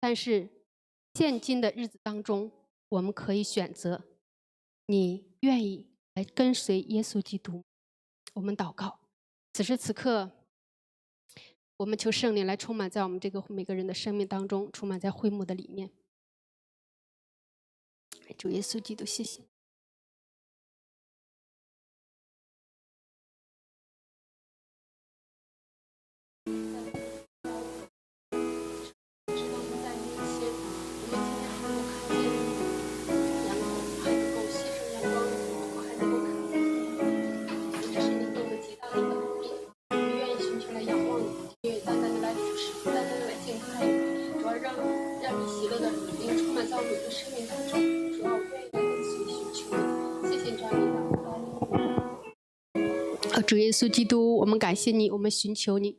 但是现今的日子当中，我们可以选择，你愿意来跟随耶稣基督。我们祷告，此时此刻，我们求圣灵来充满在我们这个每个人的生命当中，充满在会幕的里面。主耶稣基督，谢谢。主耶稣基督，我们感谢你，我们寻求你。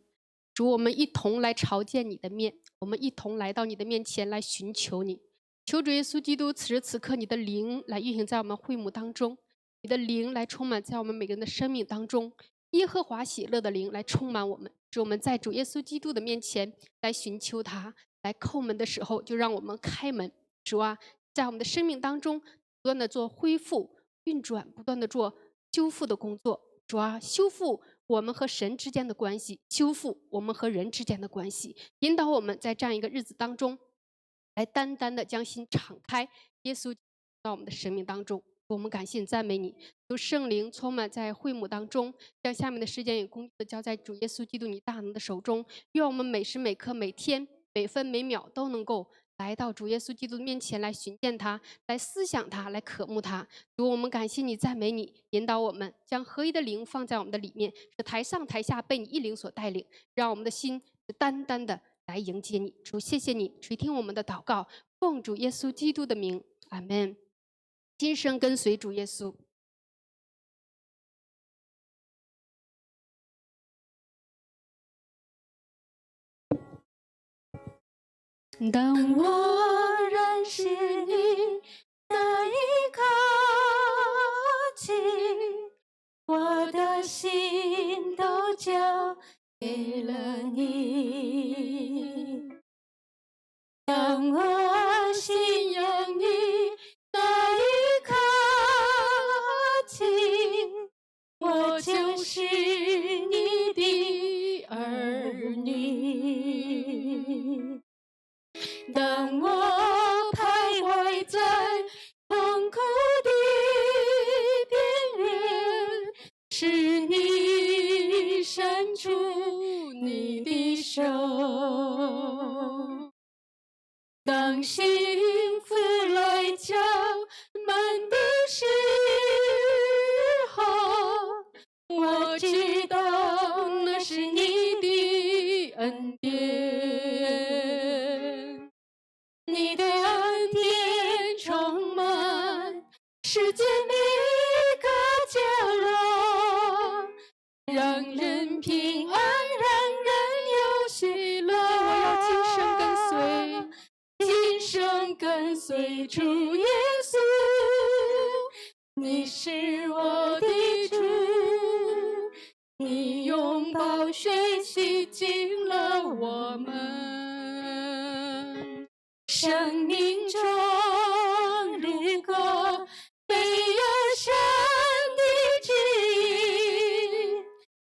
主，我们一同来朝见你的面，我们一同来到你的面前来寻求你。求主耶稣基督，此时此刻你的灵来运行在我们会幕当中，你的灵来充满在我们每个人的生命当中。耶和华喜乐的灵来充满我们，使我们在主耶稣基督的面前来寻求他，来叩门的时候就让我们开门。主啊，在我们的生命当中不断的做恢复运转，不断的做修复的工作。主啊，修复我们和神之间的关系，修复我们和人之间的关系，引导我们在这样一个日子当中来单单的将心敞开，耶稣到我们的生命当中。我们感谢赞美你，求圣灵充满在会幕当中，将下面的时间与工作交在主耶稣基督你大能的手中。愿我们每时每刻每天每分每秒都能够来到主耶稣基督面前来寻见他，来思想他，来渴慕他。主，我们感谢你，赞美你，引导我们将合一的灵放在我们的里面，使台上台下被你一灵所带领，让我们的心单单的来迎接你。主，谢谢你垂听我们的祷告，奉主耶稣基督的名，阿们。今生跟随主耶稣。当我认识你那一刻起，我的心都交给了你。当我信仰你那一刻起，我就是你的儿女。当我徘徊在痛苦的边缘，是你伸出你的手。当幸福来敲门的时候，我知道那是你的恩典。你的恩典充满世界每个角落，让人平安，让人有喜乐。我要今生跟随，今生跟随主耶稣，你是我的主，你用宝血洗净了我们。生命中如果没有神的旨意，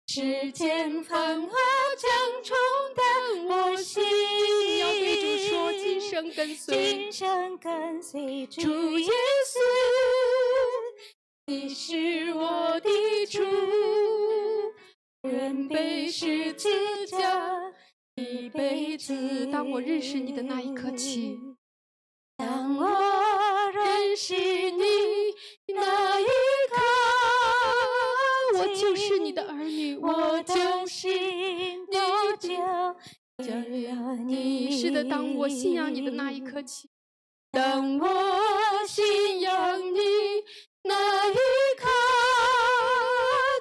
世间繁华将冲淡我心。你要对主说，今生跟随，今生跟随主耶稣，你是我的主，人背十字架一辈子。当我认识你的那一刻起，当我认识你那一刻，我就是你的儿女，我就是你是的，当我信仰你的那一刻起，当我信仰你那一刻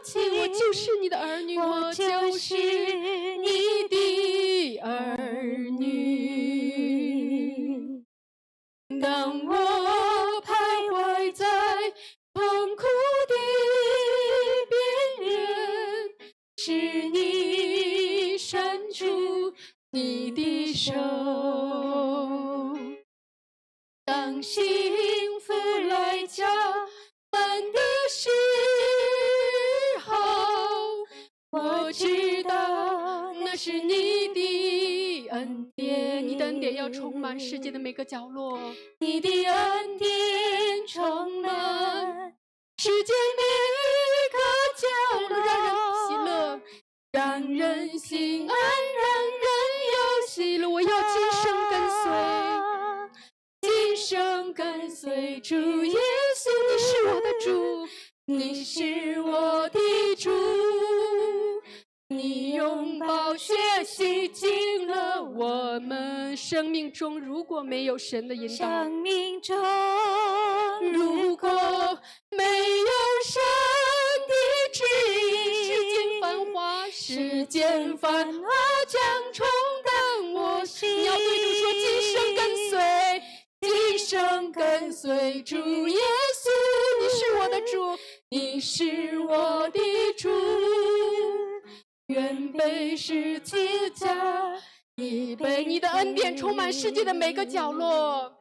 起，我就是你的儿女，我就是你的儿女。当我徘徊在痛苦的边缘，是你伸出你的手。当幸福来敲门的时候，我知道那是你的恩典。你的恩典要充满世界的每个角落，你的恩典充满世界每个角落，让人心安，让人有喜乐。我要今生跟随，今生跟随主耶稣。你是我的主，你是我的主，你用宝血洗净了我们生命中如果没有神的引导，生命中如果没有神的指引，世间繁华将冲淡我心。你要对主说：今生跟随，今生跟随主耶稣。你是我的主，你是我的主，愿被十字架，已被你的恩典充满世界的每个角落，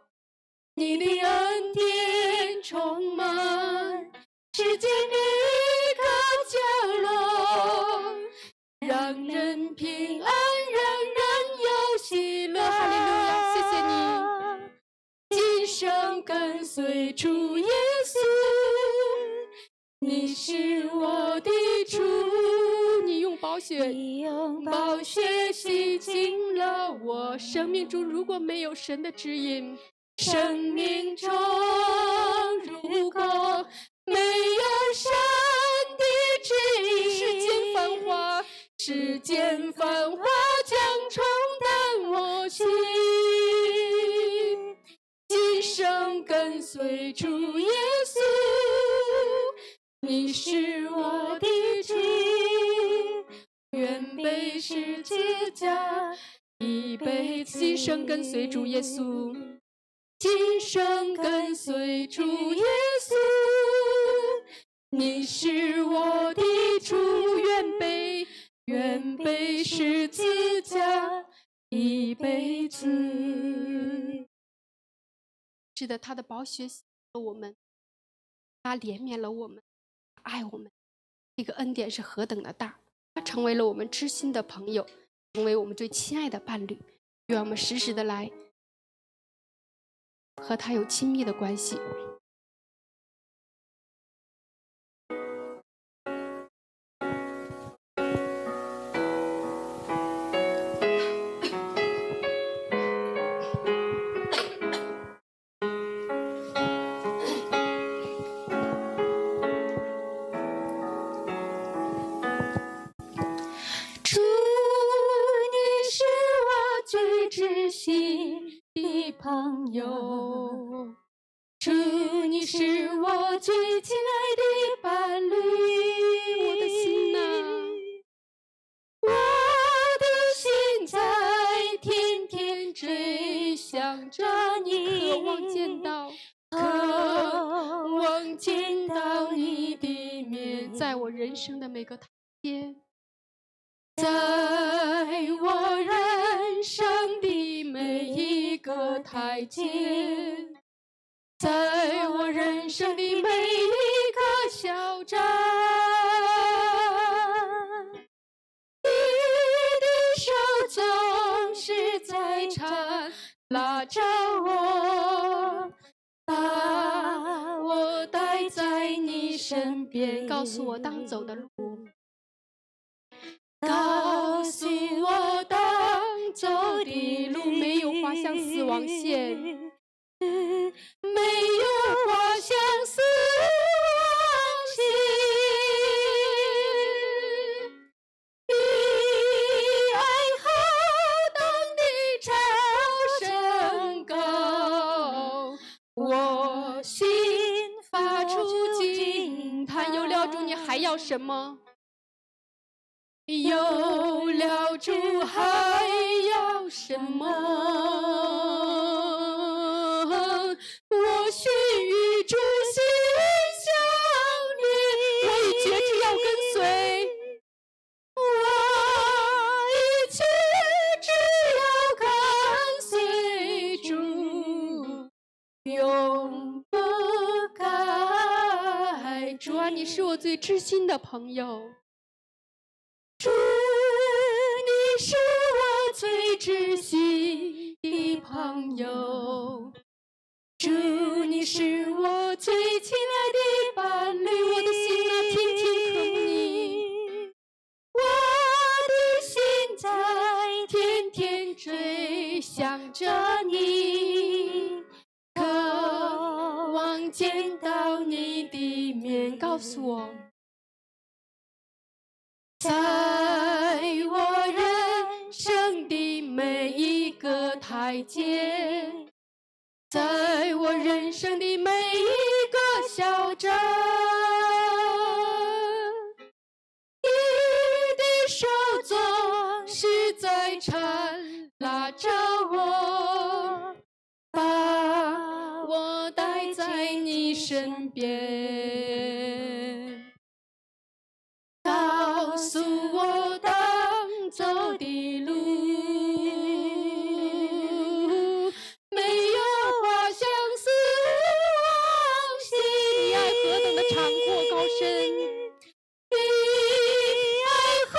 你的恩典充满世界每个角落，让人平安，让人有喜乐。哈利路亚，谢谢你。今生跟随主耶稣，你是我的主，你用宝血洗净了我生命中如果没有神的指引，生命中如果没有神的指引，世间繁华将冲淡我心。今生跟随主耶稣，你是我的主，愿被十字架，已被今生跟随主耶稣，今生跟随主耶稣，你是我的主，愿被十字架一辈子。是的，他的宝血洗了我们，他怜悯了我们，爱我们，这个恩典是何等的大！他成为了我们知心的朋友，成为我们最亲爱的伴侣。愿我们时时的来和他有亲密的关系。知心的朋友，主，你是我最亲爱的伴侣。我的心啊，我的心在天天追想着你，渴望见到你的面，在我人生的每个台阶，在我人生的每一个台阶，在我人生的每一个小站，你的手总是在缠拉着我，把我带在你身边，告诉我当走的路，告诉我当走的路没有滑向死亡线，没有滑向死亡线，你爱何等的超升高，我心发出惊惊叹。有了主，你还要什么？有了主还要什么？我须与主心相连，我已决志要跟随，我已决志要跟随主，啊，你是我最知心的朋友。主，你是我最知心的朋友。主，你是我最亲爱的伴侣，我的心啊，天天渴慕你。我的心在天天追想着你，渴望见到你的面。告诉我，在我人生的每一个台阶，在我人生的每一个小站，你的手总是在缠拉着我，把我带在你身边，告诉我当走的路，没有花相思往昔，你爱何等的长阔高深，你爱何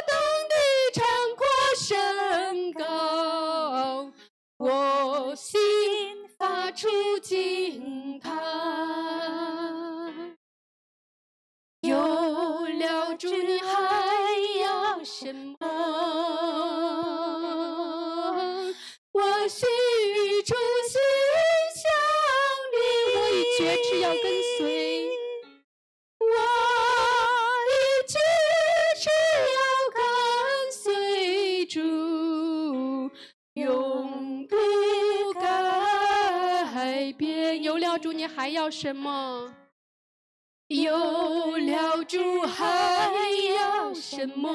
等的长阔深高，我心发出惊叹。有了主，你还要什么？我须与主心相连，我已决志要跟随。我已决志要跟随主，永不改变。有了主，你还要什么？有了主还要什么？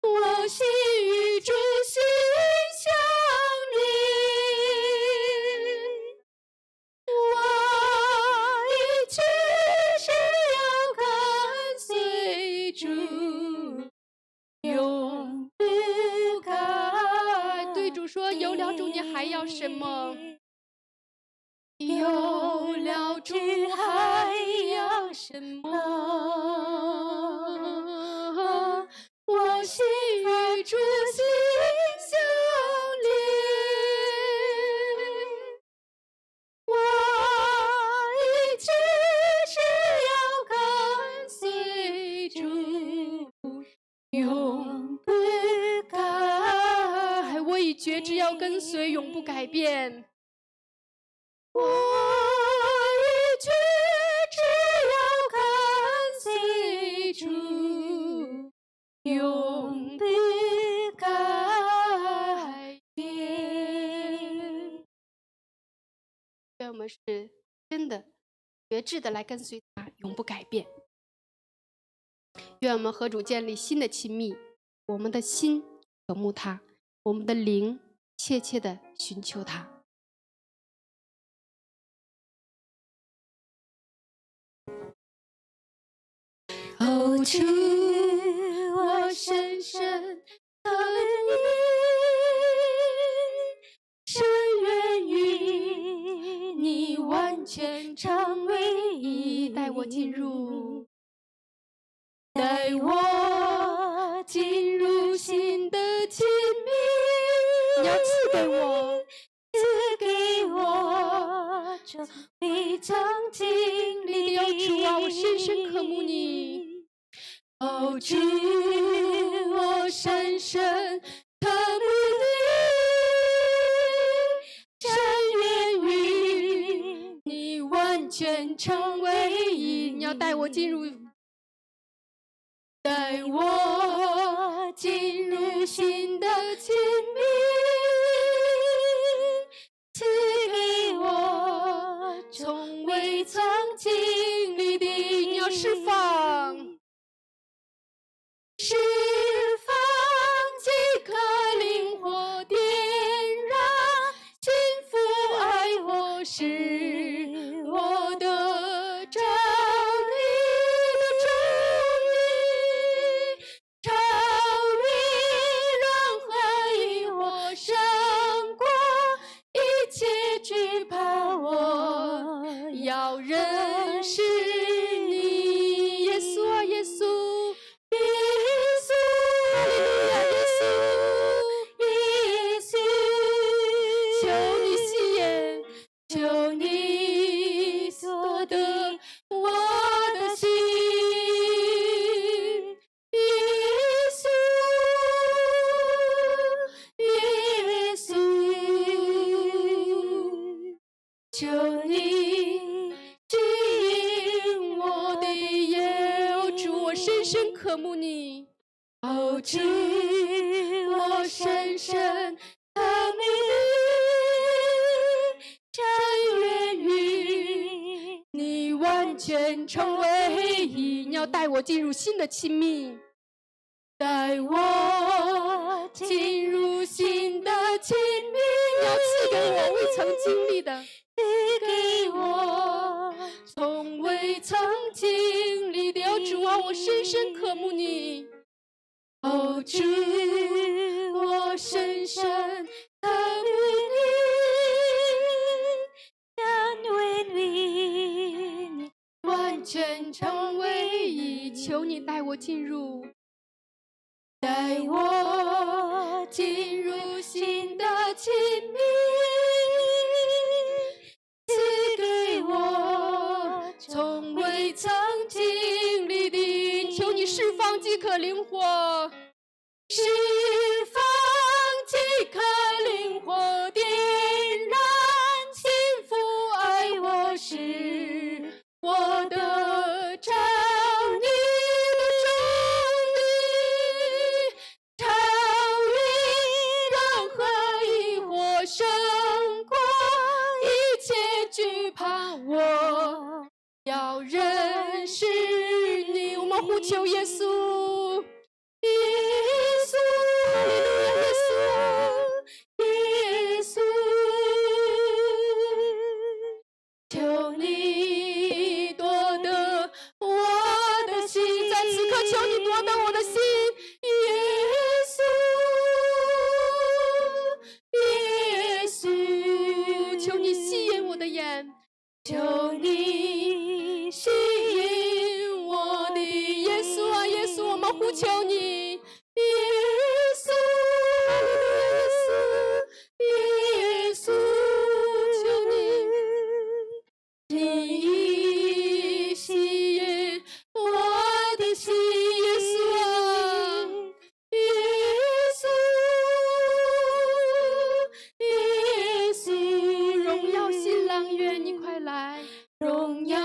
我须与主心相连，我已决志要跟随主，永不改。对主说，有了主，你还要什么？有了主还要什么？我须与主心相连，我已决志要跟随主，永不改。我已决志要跟随，永不改变。我已决志要跟随主，永不改变。愿我们是真的决志的来跟随他，永不改变。愿我们和主建立新的亲密，我们的心渴慕他，我们的灵切切的寻求他。哦，主，我深深的你，深愿与你完全成为一，带我进入，带我进入新的亲密。你要赐给我，赐给我这未曾经历的。哦主啊，我深深渴慕你。哦，主，我深深渴慕你，深愿与你完全成为一。你要带我进入，带我进入新的亲密，赐给我从未曾经历的。你要释放，释放即可灵火点燃，幸福爱我是我的真理的真理，超越任何疑惑，要认识你，耶稣啊，耶稣，耶稣，哈利路亚，耶稣，耶稣，求你吸引，求你所得我的心，耶稣，耶稣，求你指引我的眼，哦主，我深深渴慕你，哦主，我深深渴慕你，深渊与你完全成为一，你要带我进入新的亲密，带我进入新的亲密，你要赐给我未曾经历的，赐给我从未曾经历的。哦主啊，我深深渴慕你，哦主，我深深渴慕你，因为你完全成为一，求你带我进入，带我进入新的亲密，赐给我从未曾经历的，求你释放饥渴灵火，释放饥渴灵火，点燃幸福爱我是我的照，你的真理超越任何疑惑，胜过一切惧怕，我要认识你，我们呼求耶稣，耶稣，哈利路亚，耶稣，耶稣，求你夺得我的心，在此刻求你夺得我的心，耶稣，耶稣，求你吸引我的眼，求你吸引我的耶稣啊，耶稣，我们呼求你，耶稣，哈利路亚，耶稣，求你吸引我的心，耶稣啊，耶稣，耶稣，荣耀新郎，愿你快来，荣耀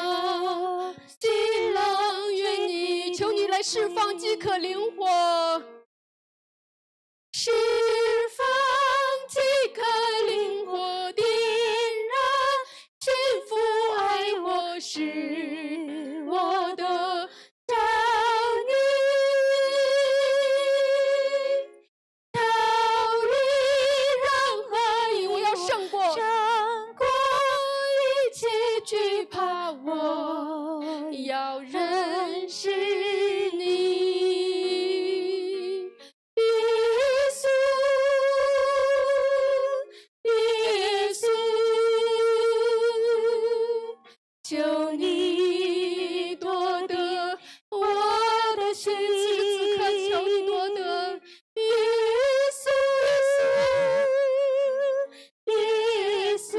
新郎，愿你求你来释放饥渴灵火，释放饥渴灵火，点燃幸福爱我是我的照，你超越任何疑，我要胜过，胜过一切惧怕，我要认识你，耶稣，耶稣，求你夺得我的心，此刻求你夺得，耶稣，耶稣，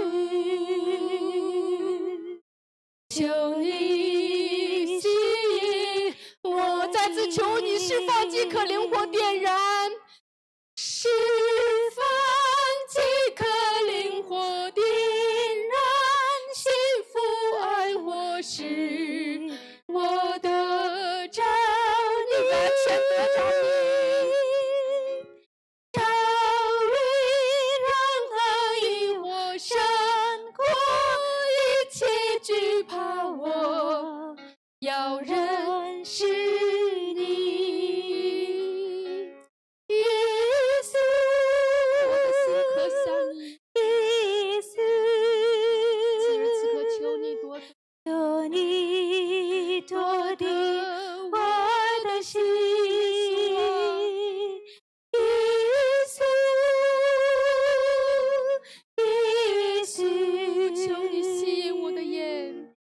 求你吸引我，再次求你释放饥渴灵火，点燃，释放饥渴灵火，点燃幸福爱我是我的照，你完全得着你，超越任何疑惑，胜过一切惧怕，我要认识你，耶稣，我的心渴想你，耶稣，此时此刻求你夺得，求你夺得我的心，耶稣，耶稣，求你吸引我的眼，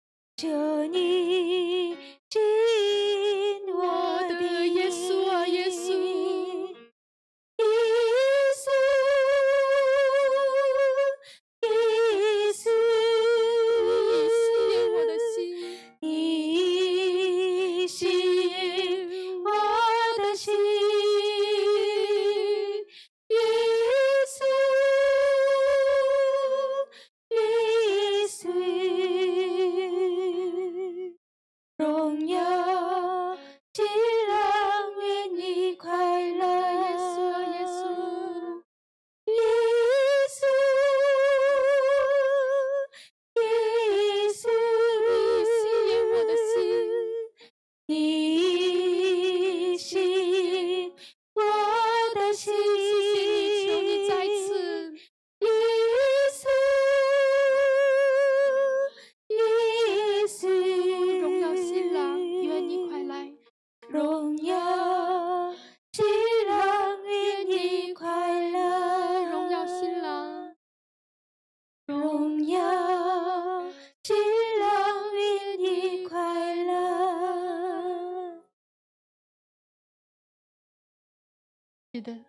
是的，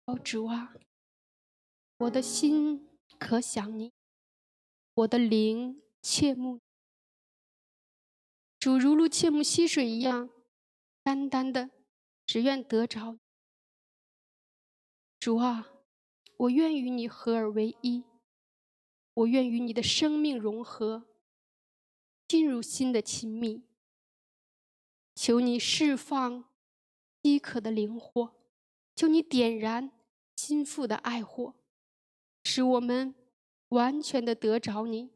哦主啊，我的心可想你，我的灵切慕你。主如切慕溪水一样，单单的只愿得着你。主啊，我愿与你合而为一，我愿与你的生命融合，进入新的亲密。求你释放饥渴的灵火，求你点燃心腹的爱火，使我们完全的得着你，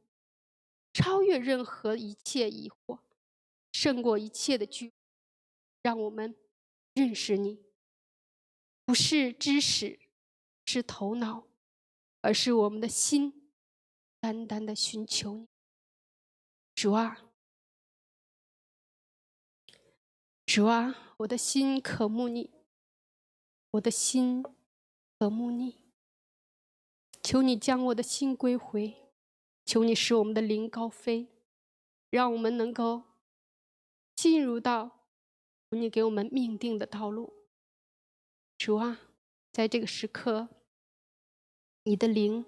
超越任何一切疑惑，胜过一切的惧。让我们认识你，不是知识，是头脑，而是我们的心单单的寻求你。主啊，主啊，我的心渴慕你，我的心渴慕你。求你将我的心归回，求你使我们的灵高飞，让我们能够进入到你给我们命定的道路。主啊，在这个时刻，你的灵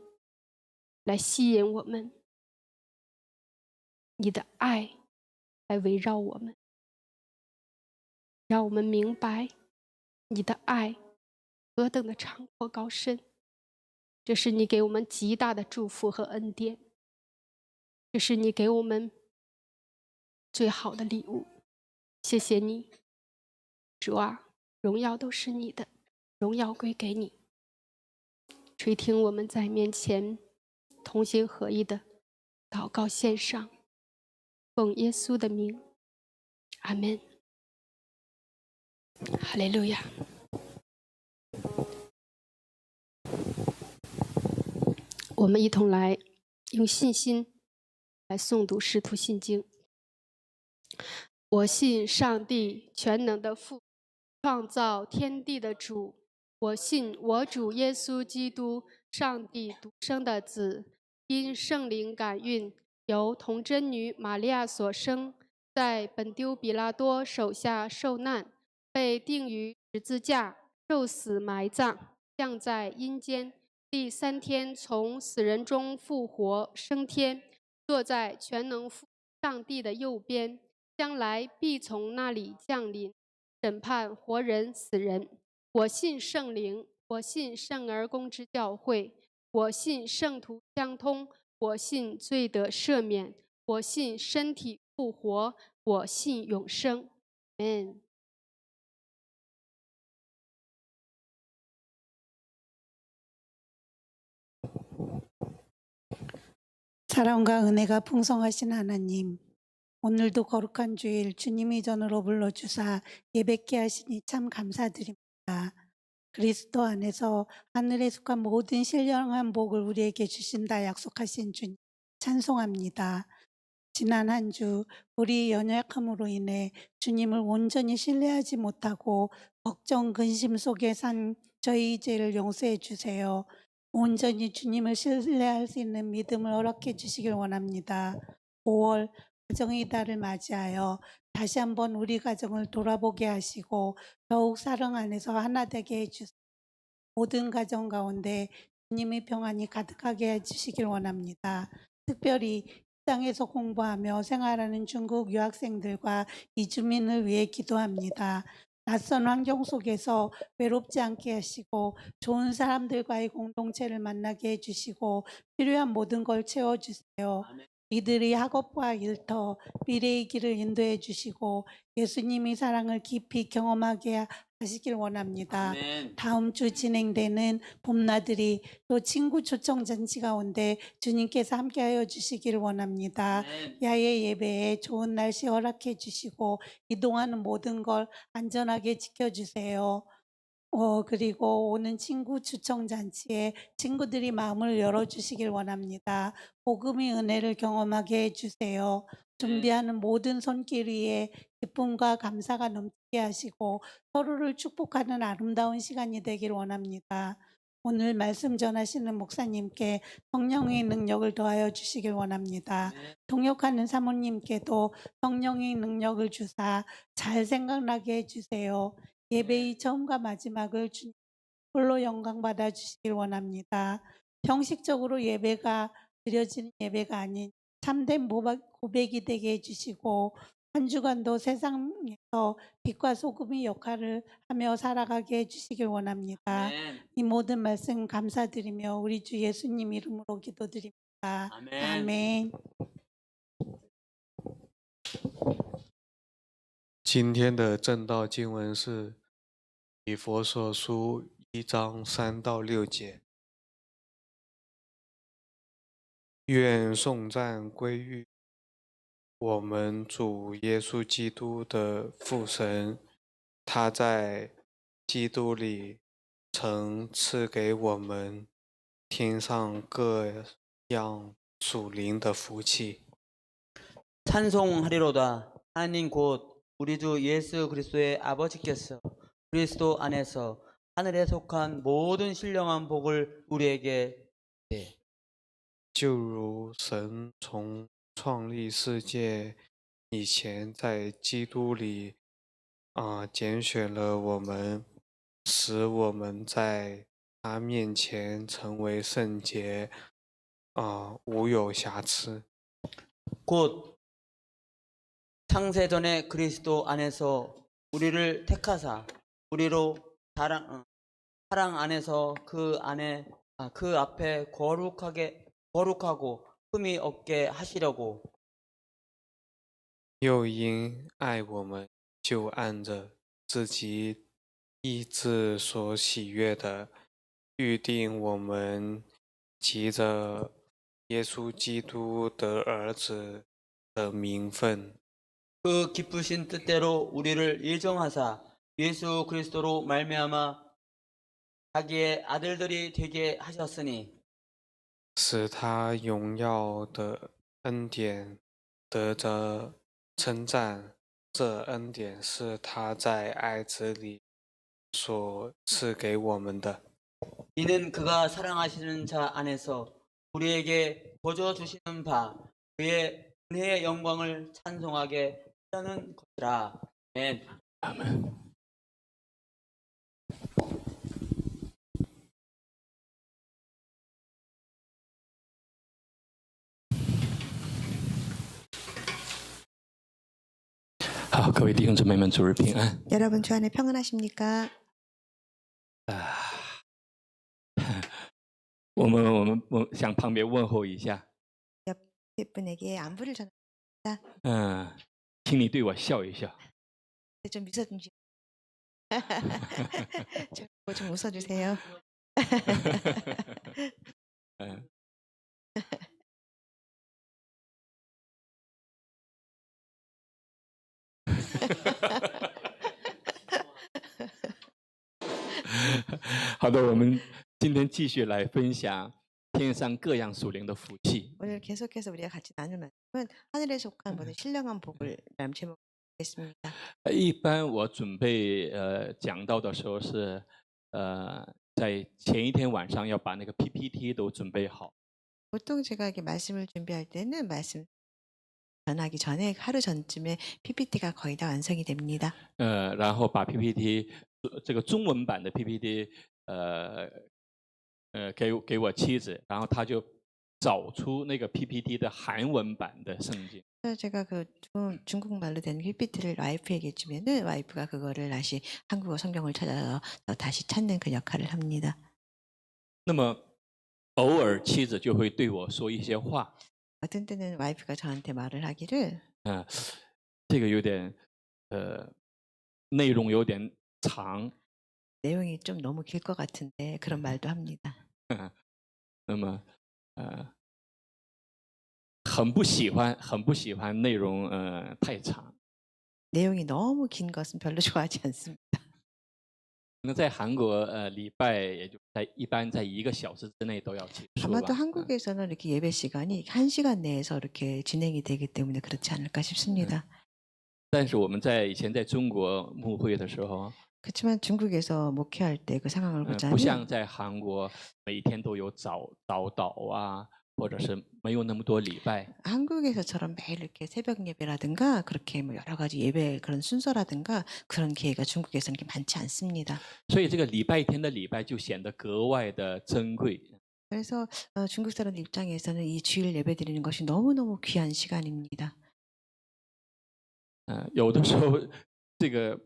来吸引我们，你的爱来围绕我们，让我们明白你的爱何等的长阔高深。这是你给我们极大的祝福和恩典，这是你给我们最好的礼物。谢谢你，主啊，荣耀都是你的，荣耀归给你。垂听我们在面前同心合一的祷告献上，奉耶稣的名，阿们。哈利路亚。我们一同来用信心来诵读《使徒信经》。我信上帝全能的父，创造天地的主。我信我主耶稣基督，上帝独生的子，因圣灵感孕，由童真女玛利亚所生，在本丢比拉多手下受难，被钉于十字架，受死埋葬，降在阴间，第3天从死人中复活，升天，坐在全能父上帝的右边，将来必从那里降临，审判活人死人。我信圣灵，我信圣而公之教会，我信圣徒相通，我信罪得赦免，我信身体复活，我信永生。amen。 사랑과 은혜가 풍성하신 하나님, 오늘도 거룩한 주일 주님의 전으로 불러주사 예배케 하시니 참 감사드립니다. 그리스도 안에서 하늘에 속한 모든 신령한 복을 우리에게 주신다 약속하신 주님 찬송합니다. 지난 한 주 우리 연약함으로 인해 주님을 온전히 신뢰하지 못하고 걱정, 근심 속에 산 저희 죄를 용서해 주세요. 온전히 주님을 신뢰할 수 있는 믿음을 허락해 주시길 원합니다. 5월 가정의 달을 맞이하여 다시 한번 우리 가정을 돌아보게 하시고 더욱 사랑 안에서 하나 되게 해주세요. 모든 가정 가운데 주님의 평안이 가득하게 해주시길 원합니다. 특별히 땅에서 공부하며 생활하는 중국 유학생들과 이주민을 위해 기도합니다. 낯선 환경 속에서 외롭지 않게 하시고 좋은 사람들과의 공동체를 만나게 해주시고 필요한 모든 걸 채워주세요. 이들이 학업과 일터, 미래의 길을 인도해 주시고 예수님의 사랑을 깊이 경험하게 하시길 원합니다. 아멘. 다음 주 진행되는 봄나들이 또 친구 초청 잔치 가운데 주님께서 함께하여 주시기를 원합니다. 아멘. 야외 예배에 좋은 날씨 허락해 주시고 이동하는 모든 걸 안전하게 지켜주세요. 그리고 오는 친구 추청 잔치에 친구들이 마음을 열어주시길 원합니다. 복음의 은혜를 경험하게 해주세요. 준비하는 모든 손길 위에 기쁨과 감사가 넘치게 하시고 서로를 축복하는 아름다운 시간이 되길 원합니다. 오늘 말씀 전하시는 목사님께 성령의 능력을 더하여 주시길 원합니다. 통역하는 사모님께도 성령의 능력을 주사 잘 생각나게 해주세요. 예배의 처음과 마지막을 주님 홀로 영광 받아 주시길 원합니다. 형식적으로 예배가 드려지는 예배가 아닌 참된 고백이 되게 해주시고 한 주간도 세상에서 빛과 소금의 역할을 하며 살아가게 해주시길 원합니다. 아멘. 이 모든 말씀 감사드리며 우리 주 예수님 이름으로 기도드립니다. 아멘. 아멘. 今天的正道经文是以佛所书1章3到6节。愿颂赞归于我们主耶稣基督的父神，他在基督里曾赐给我们天上各样属灵的福气。 찬송하리로다. 하나님 곧 우리 주 예수 그리스도의 아버지께서 그리스도 안에서 하늘에 속한 모든 신령한 복을 우리에게 네. 就如神从创立世界以前，在基督里拣选了我们，使我们在他面前成为圣洁，无有瑕疵。 곧 창세전에 그리스도 안에서 우리를 택하사 우리로 사랑 안에서 그 앞에 거룩하고 흠이 없게 하시려고 又因爱我们，就按着自己意志所喜悦的，预定我们藉着耶稣基督的儿子的名分。 그 기쁘신 뜻대로 우리를 예정하사 예수 그리스도로 말미암아 자기의 아들들이 되게 하셨으니 使他荣耀的恩典得着称赞。这恩典是他在爱子里所赐给我们的。 이는 그가 사랑하시는 자 안에서 우리에게 거저 주시는 바 그의 은혜의 영광을 찬송하게 하려는 것이라. 아멘. 아멘. 아, 各位弟兄姊妹们，主日平安。 여러분 주 안에 평안하십니까? 我们向旁边问候一下。 옆에 분에게 안부를 전합니다. 请你对我笑一笑。 좀 웃어주세요. 좀 웃어주세요. ”好的，我们今天继续来分享天上各样属灵的福气。 오늘 계속해서 우리가 같이 나눌 말씀은 하늘에 속한 모든 신령한 복을 라는 제목으로 하겠습니다. 一般我准备讲到的时候是在前一天晚上要把那个 PPT 都准备好。 보통 제가 이렇게 말씀을 준비할 때는 말씀 전하기 전에 하루 전쯤에 PPT가 거의 다 완성이 됩니다. 然后把 PPT 这个中文版的 PPT 给我妻子，然后她就找出那个 PPT 的韩文版的圣经。 그래서 제가 그 중국말로 된 PPT를 와이프에게 주면은 와이프가 그거를 다시 한국어 성경을 찾아서 다시 찾는 그 역할을 합니다. 那么偶尔妻子就会对我说一些话， 어떤 때는 와이프가 저한테 말을 하기를 这个有点内容有点长， 내용이 좀 너무 길 것 같은데 그런 말도 합니다. 那么很不喜欢内容太长。 내용이 너무 긴 것은 별로 좋아하지 않습니다. 那在韩国礼拜也就一般在1个小时之内都要结束吧。 아마도 한국에서는 이렇게 예배 시간이 1시간 내에서 이렇게 진행이 되기 때문에 그렇지 않을까 싶습니다. 但是我们以前在中国牧会的时候， 그렇지만 중국에서 목회할 때 그 상황을 不 보자면 像在韩国每天都有早祷啊，或者是没有那么多礼拜。 한국에서처럼 매일 이렇게 새벽 예배라든가 그렇게 뭐 여러 가지 예배 그런 순서라든가 그런 기회가 중국에서는 이렇게 많지 않습니다. 所以这个礼拜天的礼拜就显得格外的珍贵。 그래서 중국 사람들 입장에서는 이 주일 예배 드리는 것이 너무너무 귀한 시간입니다. 有的时候这个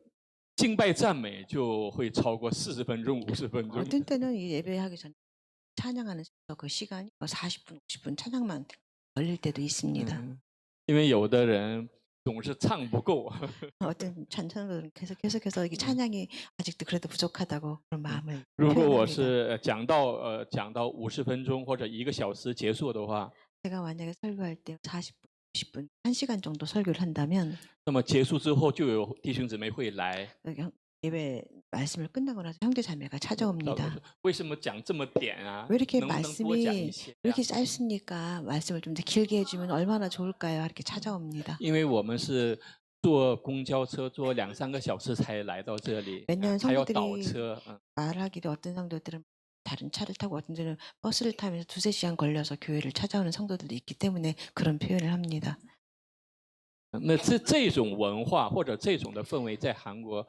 敬拜赞美就会超过40分钟、50分钟。 어떤 때는 이 예배하기 전에 찬양하는 그 시간이 40분, 50분 찬양만 걸릴 때도 있습니다. 因为有的人总是唱不够。 어떤 찬양들은 계속해서 이 찬양이 아직도 그래도 부족하다고 그런 마음을 如果我 표현합니다. 是讲到50分钟或者1个小时结束的话， 제가 만약에 설교할 때 40분, 50분, 1시간 정도 설교를 한다면 那么结束之后就有弟兄姊妹会来， 예배 말씀을 끝나고 나서 형제 자매가 찾아옵니다. 为什么讲这么点啊？ 왜 이렇게 能不能多讲一 말씀이 些 왜 啊？ 이렇게 짧습니까? 말씀을 좀 더 길게 해주면 얼마나 좋을까요? 이렇게 찾아옵니다. 因为我们是坐公交车坐2、3个小时才来到这里， 왜냐하면 还要 성도들이 倒车。 말하기도 어떤 성도들은 다른 차를 타고 어떤 데는 버스를 타면서 2~3시간 걸려서 교회를 찾아오는 성도들도 있기 때문에 그런 표현을 합니다. 那这种文化或者这种的氛围在韩国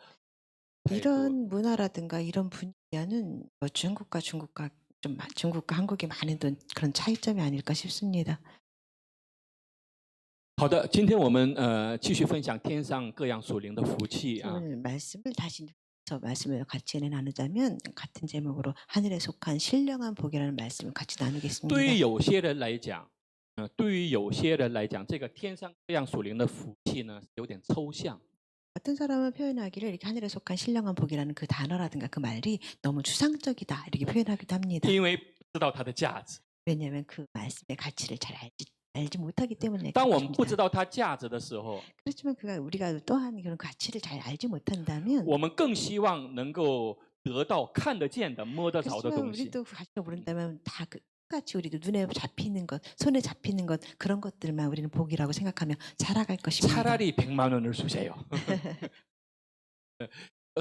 太多。 이런 문화라든가 이런 분위기와는 중국과 한국이 많은 그런 차이점이 아닐까 싶습니다. 好的，今天我们继续分享天上各样属灵的福气啊。 오늘 말씀을 다시 말씀을 같이 나누자면 같은 제목으로 하늘에 속한 신령한 복이라는 말씀을 같이 对于 나누겠습니다. 有些人来讲，对于有些人来讲，这个天上各样属灵的福气呢，有点抽象。 어떤 사람은 표현하기를 이렇게 하늘에 속한 신령한 복이라는 그 단어라든가 그 말이 너무 추상적이다 이렇게 표현하기도 합니다. 因为不知道它的价值。 왜냐하면 그 말씀의 가치를 잘 알지 못하기 때문에 当我们不知 그렇습니다. 道它价值的时候， 그렇지만 우리가 또한 그런 가치를 잘 알지 못한다면 我们更希望能够得到看得见的、摸得着的 그렇지만 东西。 우리도 그 가치를 모른다면 다 똑같이 우리도 눈에 잡히는 것, 손에 잡히는 것 그런 것들만 우리는 복이라고 생각하며 살아갈 것입니다. 차라리 100만 원을 주세요.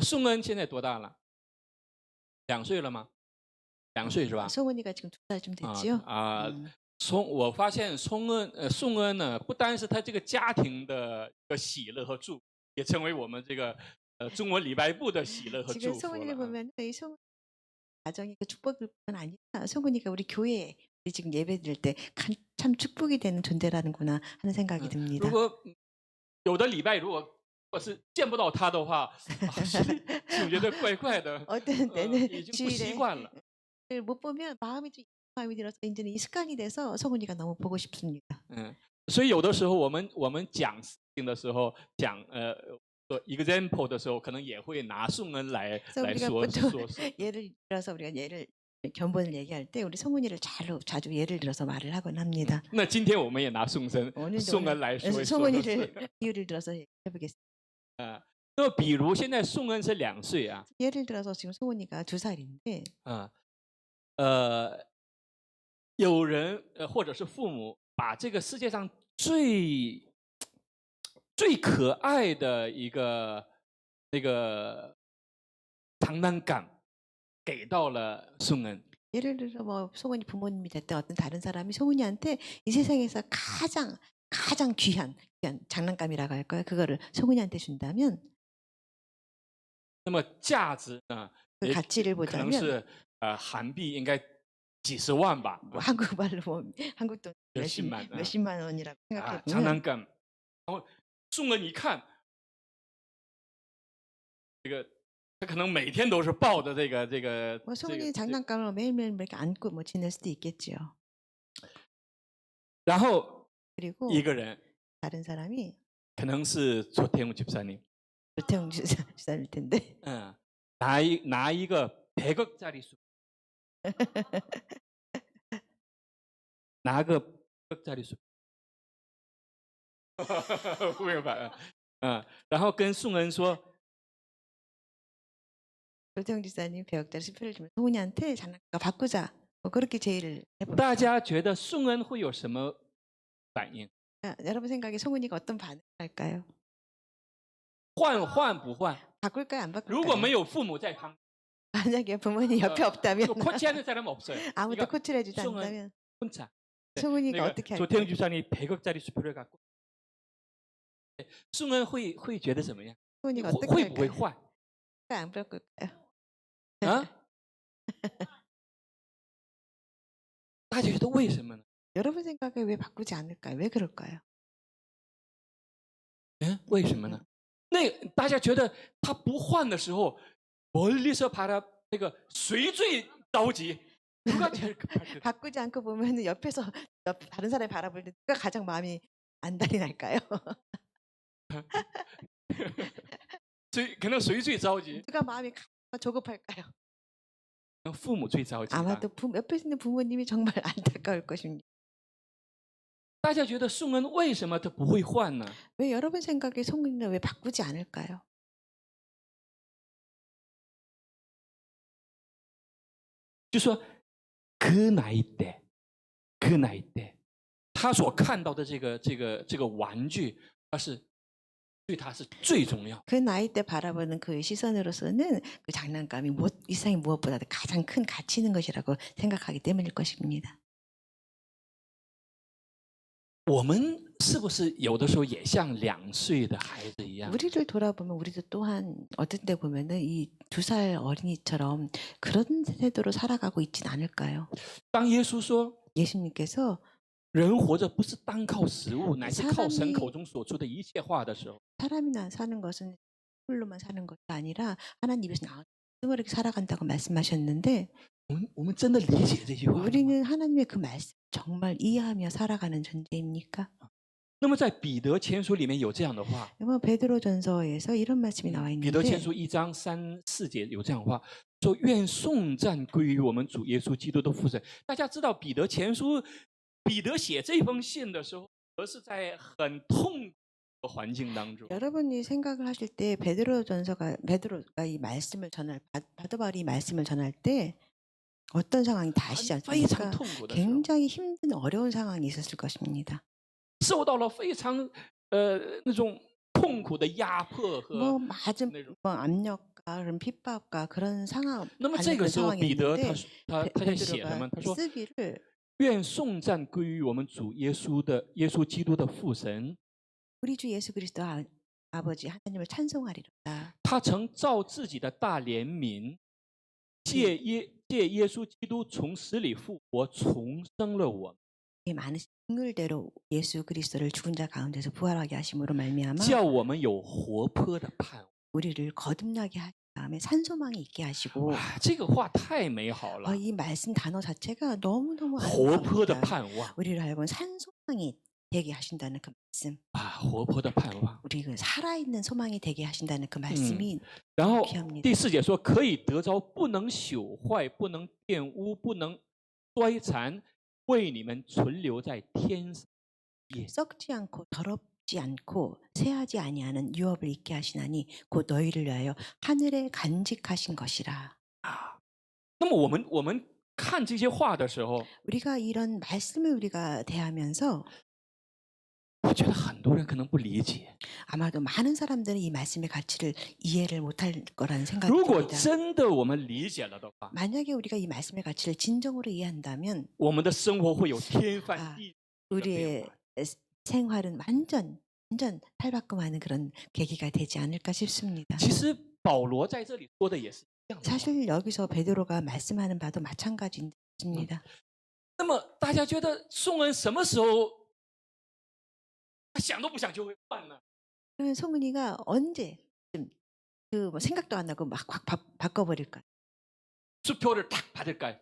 宋恩现在多大了？2岁了吗？2岁是吧？ 송은이가 지금 2살쯤 됐지요. 我发现宋恩呢，不单是他这个家庭的一个喜乐和祝福，也成为我们这个中文礼拜部的喜乐和 지금 祝福 송은이를 了。 보면 이 송은 가정이 그 축복일 뿐 아니라 송은이가 우리 교회에 우리 지금 예배 드릴 때 참 축복이 되는 존재라는구나 하는 생각이 듭니다. 如果有的礼拜如果是见不到他的话，心里总觉得怪怪的， 어떤 때는 已经不习 주일에 惯了。 못 보면 마음이 들어서 이제는 이 습관이 돼서 송은이가 너무 보고 싶습니다. 所以有的时候我们讲事情的时候，讲example 的时候，可能也会拿宋恩来 그래서 우리가 说 보통 事。 예를 들어서 우리가 견본을 얘기할 때 우리 송은이를 자주 예를 들어서 말을 하곤 합니다. 那今天我们也拿宋恩来说一说。 송은이를 비유를 들어서 해보겠습니다. 那么比如现在宋恩是2岁啊， 예를 들어서 지금 송은이가 2살인데 有人或者是父母把这个世界上最可爱的一个那个장난감给到了宋恩。 예를 들어서 뭐 송은이 부모님이 됐든 어떤 다른 사람이 송은이한테 이 세상에서 가장 귀한 장난감이라고 할까요? 그거를 송은이한테 준다면 那么价值呢？ 그 가치를 可能 보자면 是韩币应该几十万吧。 뭐 한국말로 뭐 한국 돈 몇십만, 몇십만 원이라고 생각해 보면 장난감。然后宋恩一看，这个他可能每天都是抱着这个。 뭐 송은이 장난감을 매일매일 이렇게 안고 뭐 지낼 수도 있겠지요. 然后 그리고 一个人 다른 사람이 可能是조태웅 집사님， 조태웅 주사일 텐데 拿一个100억짜리 수， 拿个100억짜리 수， 不明白然后跟宋恩说。 조태웅 지사님 100억짜리 수표를 주면 송은이한테 장난감 바꾸자. 뭐 그렇게 제의를 大 해봅니다. 家觉得宋恩会有什么反应？ 여러분 생각에 송은이가 어떤 반응을 할까요? 换不换？ 바꿀까요? 안 如果没 바꿀까요? 有父母在旁， 만약에 부모님 옆에 없다면 또 코치하는 사람은 없어요. 아무도 그러니까 코치를 해주지 송은 않는다면 혼자 송은이가 那个 어떻게 昨天 할까요? 주장이 100억짜리 수표를 갖고 승은 会觉得怎么样？ 송은이가 会 어떻게 会不会 할까요? 换？ 안 바꿀까요? 啊？大家觉得为什么呢？ 여러분 생각에 왜 바꾸지 않을까요? 왜 그럴까요? 嗯，为什么呢？那大家觉得他不换的时候， 멀리서 바라 那个谁最着急？ 누가 제일 급할 때? 바꾸지 않고 보면은 옆에서 다른 사람이 바라볼 때 누가 가장 마음이 안달이 날까요? 可能谁最着急？ 누가 마음이 조급할까요? 父母最着急吧。 아마도 옆에 있는 부모님이 정말 안타까울 것입니다. 大家觉得宋恩为什么他不会换呢？ 왜 여러분 생각에 송은이는 왜 바꾸지 않을까요? 就说그 나이 때， 他所看到的这个玩具，对他是最重要。 그 나이 때 바라보는 그 시선으로서는 그 장난감이 이 세상에 무엇보다도 가장 큰 가치 있는 것이라고 생각하기 때문일 것입니다. 我们是不是有的时候也像2岁的孩子一样？ 우리를 돌아보면 우리도 또한 어떤 때 보면은 이 2살 어린이처럼 그런 태도로 살아가고 있진 않을까요? 当耶稣说 예수님께서 人活着不是单靠食物，乃是靠神 사람이 口中所出的一切话的时候， 사람이나 사는 것은 꿀로만 사는 것이 아니라 하나님 입에서 나오는 말씀으로 이렇게 살아간다고 말씀하셨는데 我们真的理解这句话吗？ 우리는 하나님의 그 말씀 정말 이해하며 살아가는 존재입니까? 那么在彼得前书里面有这样的话， 여러분 베드로전서에서 이런 말씀이 나와 彼得前 있는데 书1章3、4节有这样的话，说愿颂赞归于我们主耶稣基督的父神。大家知道彼得前书，彼得写这封信的时候，而是在很痛苦的环境当中。 여러분이 생각을 하실 때 베드로가 이 말씀을 바도바울이 이 말씀을 전할 때 어떤 상황이 다 아시지 非常 않습니까? 痛苦的时候， 굉장히 힘든 어려운 상황이 있었을 것입니다. 受到了非常那种痛苦的压迫和 뭐 맞은 那种。 뭐 압력과 그런 핍박과 그런 상황 那么 받는 这个 그런 时候， 상황이 彼得 있는데 他在写什么？ 베드로가 他说 쓰기를 愿颂赞归于我们主耶稣基督的父神， 우리 주 예수 그리스도 아버지 하나님을 찬송하리로다. 他曾照自己的大怜悯，借耶稣基督从死里复活，重生了我们， 이 많으신 긍휼대로 예수 그리스도를 죽은 자 가운데서 부활하게 하심으로 말미암아 叫我们有活泼的盼望。 우리를 거듭나게 하신 다음에 산소망이 있게 하시고 哇，这个话太美好了， 이 말씀 단어 자체가 너무너무 活泼的 아름답습니다. 盼望 우리를 알고 산소망이 되게 하신다는 그 말씀 啊，活泼的盼望。 우리 그 살아있는 소망이 되게 하신다는 그 말씀이 然后 귀합니다. 第4节说，可以得着不能朽坏、不能玷污、不能衰残，为你们存留在天上。 썩지 않고 더럽지 않고 새하지 아니하는 유업을 있게 하시나니 곧 너희를 위하여 하늘에 간직하신 것이라. 那么我们看这些话的时候， 우리가 이런 말씀을 우리가 대하면서 我觉得很多人可能不理解。 아마도 많은 사람들은 이 말씀의 가치를 이해를 못할 거라는 생각이 如果 듭니다. 真的我们理解了的话， 만약에 우리가 이 말씀의 가치를 진정으로 이해한다면 我们的生活会有天翻地覆的变 우리의 化。 생활은 완전 탈바꿈하는 그런 계기가 되지 않을까 싶습니다. 其实保罗在这里说的也是一样的话。 사실 여기서 베드로가 말씀하는 바도 마찬가지입니다. 那么大家觉得宋恩什么时候他想都不想就会换呢？ 그러면 송은이가 언제 그 뭐 생각도 안 나고 막 확 바꿔버릴까? 수표를 탁 받을까요?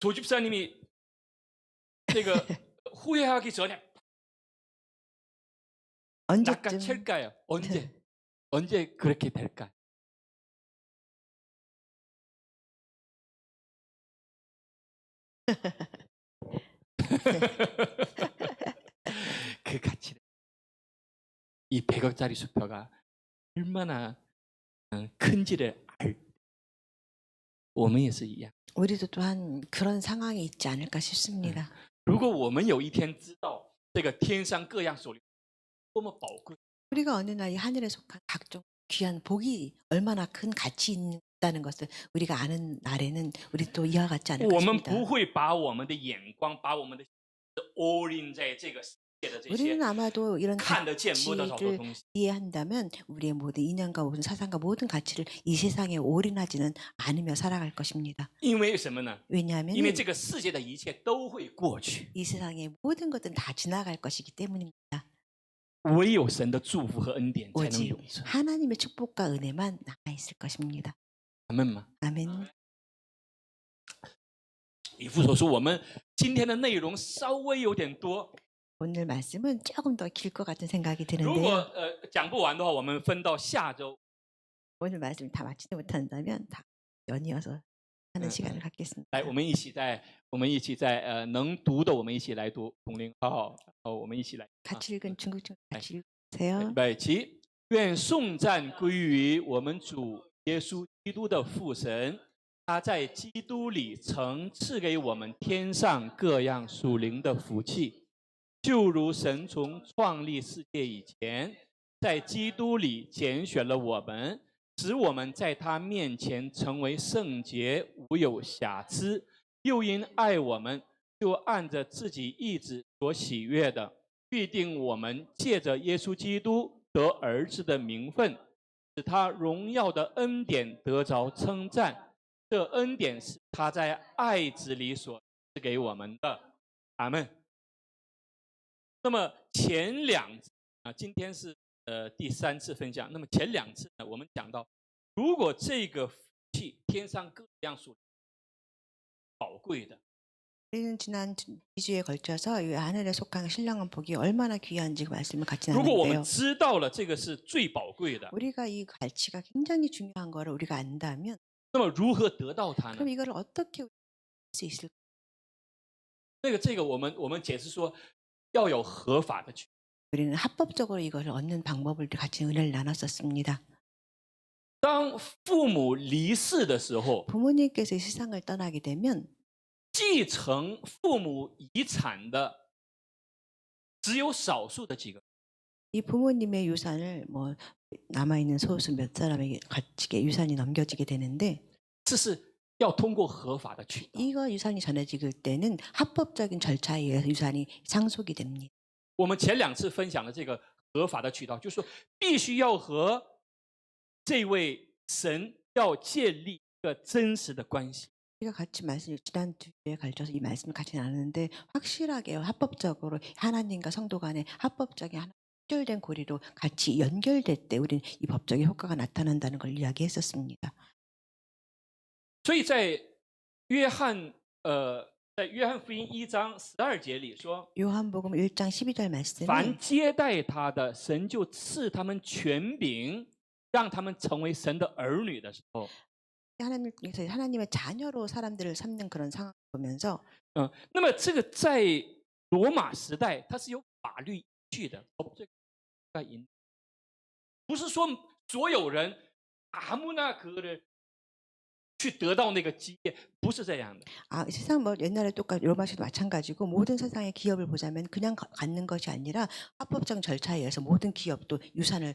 조 집사님이 这个 후회하기 전에 언제쯤 낚아챌까요? 언제 그렇게 될까? 그 가치를 이 100억짜리 수표가 얼마나 큰지를 알. 我们也是一样。 우리도 또한 그런 상황이 있지 않을까 싶습니다. 如果我们有一天知道这个天上各样所有多么宝贵， 우리가 어느 날 이 하늘에 속한 각종 귀한 복이 얼마나 큰 가치 있는 있다는 것을 우리가 아는 날에는 우리 또 이와 같지 않을 我们 것입니다. 不会把我们的眼光，把我们的心思 all in 在这个世界的这些 우리는 아마도 이런 看得见摸得着的 가치를 东西。 이해한다면 우리의 모든 인연과 모든 사상과 모든 가치를 이 세상에 올인하지는 않으며 살아갈 것입니다. 因为什么呢？ 왜냐하면 因为这个世界的一切都会过去， 이 세상의 모든 것들은 다 지나갈 것이기 때문입니다. 唯有神的祝福和恩典才能 오직 永存。 하나님의 축복과 은혜만 남아있을 것입니다. 阿门吗？ 아멘. 以弗所书，我们今天的内容稍微有点多， 오늘 말씀은 조금 더 길 것 같은 생각이 如果 드는데요. 讲不完的话，我们分到下周。 오늘 말씀 다 마치지 못한다면 다 연이어서 하는 시간을 갖겠습니다. 来，我们一起在能读的，我们一起来读同灵号，我们一起来。 같이 읽은 중국증 같이 읽으세요. 预备起，愿颂赞归于我们主耶稣基督的父神，他在基督里曾赐给我们天上各样属灵的福气，就如神从创立世界以前，在基督里拣选了我们，使我们在他面前成为圣洁，无有瑕疵，又因爱我们，就按着自己意志所喜悦的，预定我们借着耶稣基督得儿子的名分，使他荣耀的恩典得着称赞。这恩典是他在爱子里所赐给我们的。阿们。那么前两次今天是第3次分享。那么前2次呢，我们讲到，如果这个福气天上各样属宝贵的， 우리는 지난 2주에 걸쳐서 이 하늘에 속한 신령한 복이 얼마나 귀한지 말씀을 같이 如果我们 나눴는데요. 知道了这个是最宝贵的， 우리가 이 가치가 굉장히 중요한 거를 우리가 안다면 那么如何得到它呢？ 그럼 이걸 어떻게 할 수 있을까? 这个我们解释说要有合法的渠道。 우리는 합법적으로 이것을 얻는 방법을 같이 은혜를 나눴었습니다. 当父母离世的时候， 부모님께서 이 세상을 떠나게 되면 继承父母遗产的只有少数的几个。 이 부모님의 유산을 뭐 남아 있는 소수 몇 사람에게 같이 유산이 넘겨지게 되는데 这是要通过合法的渠道。 이거 유산이 전해질 때는 합법적인 절차에 의해서 유산이 상속이 됩니다. 我们前2次分享的这个合法的渠道，就是说必须要和这位神要建立一个真实的关系。 우리가 같이 말씀 지난주에 걸쳐서 이 말씀을 같이 나누는데 확실하게 합법적으로 하나님과 성도 간의 합법적인 연결된 고리로 같이 연결될 때 우리는 이 법적인 효과가 나타난다는 걸 이야기했었습니다. 所以在约翰福音1章12节里说， 요한복음 1장 12절 말씀에 凡接待他的，神就赐他们权柄，让他们成为神的儿女的时候， 하나님께서 하나님의 자녀로 사람들을 삼는 그런 상황을 보면서 那么这个在罗马时代它是有法律依据的，不是说所有人아무나 그거를去得到那个基业，不是这样的。 아, 세상 뭐 옛날에 똑같이 로마시도 마찬가지고 모든 세상의 기업을 보자면 그냥 갖는 것이 아니라 합법적 절차에 의해서 모든 기업도 유산을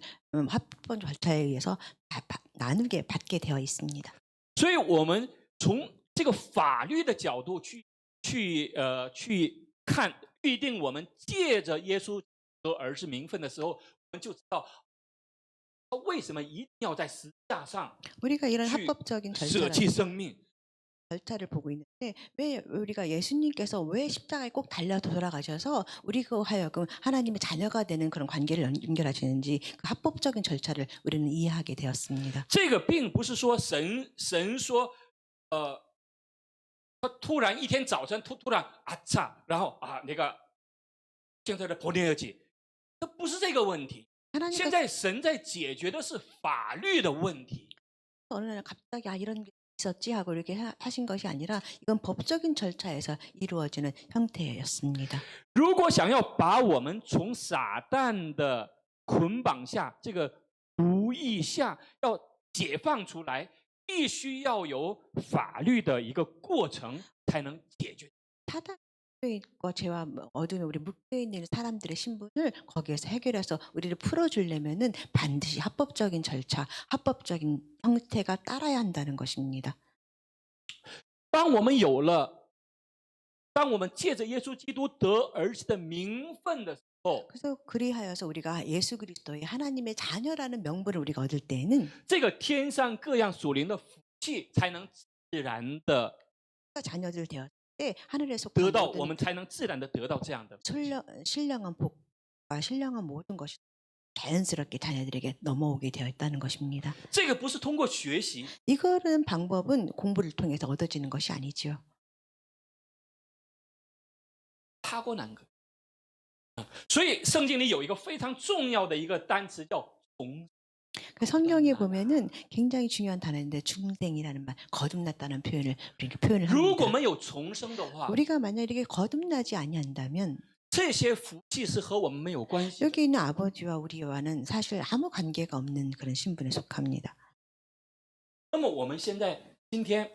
합법 절차에 의해서 나누게 받게 되어 있습니다. 所以我们从这个法律的角度去看，预定我们借着耶稣得儿子名分的时候，我们就知道为什么一定要在十字架上 우리가 이런 합법적인 舍弃生命。 절차를 보고 있는데 왜 우리가 예수님께서 왜 십자가에 꼭 달려 돌아가셔서 우리가 하여금 하나님의 자녀가 되는 그런 관계를 연결하시는지 그 합법적인 절차를 우리는 이해하게 되었습니다. 这个并不是说神说，他突然一天早晨突然아차，然后내가现在的보내야지，这不是这个问题。现在神在解决的是法律的问题。 어느 날 갑자기 이런 게 있었지 하고 이렇게 하신 것이 아니라 이건 법적인 절차에서 이루어지는 형태였습니다. 如果想要把我们从撒旦的捆绑下，这个奴役下要解放出来，必须要有法律的一个过程才能解决。 타단 과 죄와 어둠에 우리 묶여 있는 사람들의 신분을 거기에서 해결해서 우리를 풀어주려면은 반드시 합법적인 절차, 합법적인 형태가 따라야 한다는 것입니다. 当我们借着耶稣基督得儿子的名分的时候， 그래서 그리하여서 우리가 예수 그리스도의 하나님의 자녀라는 명분을 우리가 얻을 때에는 这个天上各样属灵的福气才能自然的 자녀들 되었을 때 하늘에 得 속한 到，我 모든 们才能自然的得到这样的福气。 신령한 복과 신령한 모든 것이 자연스럽게 자녀들에게 넘어오게 되어 있다는 것입니다. 这个不是通过学习， 이거는 방법은 공부를 통해서 얻어지는 것이 아니지요. 타고난 거。 所以圣经里有一个非常重要的一个单词叫重。 그 성경에 보면은 굉장히 중요한 단어인데 중생이라는 말, 거듭났다는 표현을 우리가 표현을 如果 합니다. 没有重生的话， 우리가 만약 이렇게 거듭나지 아니한다면 这些福气是和我们没有关系的。 여기 있는 아버지와 우리와는 사실 아무 관계가 없는 그런 신분에 속합니다. 那么我们今天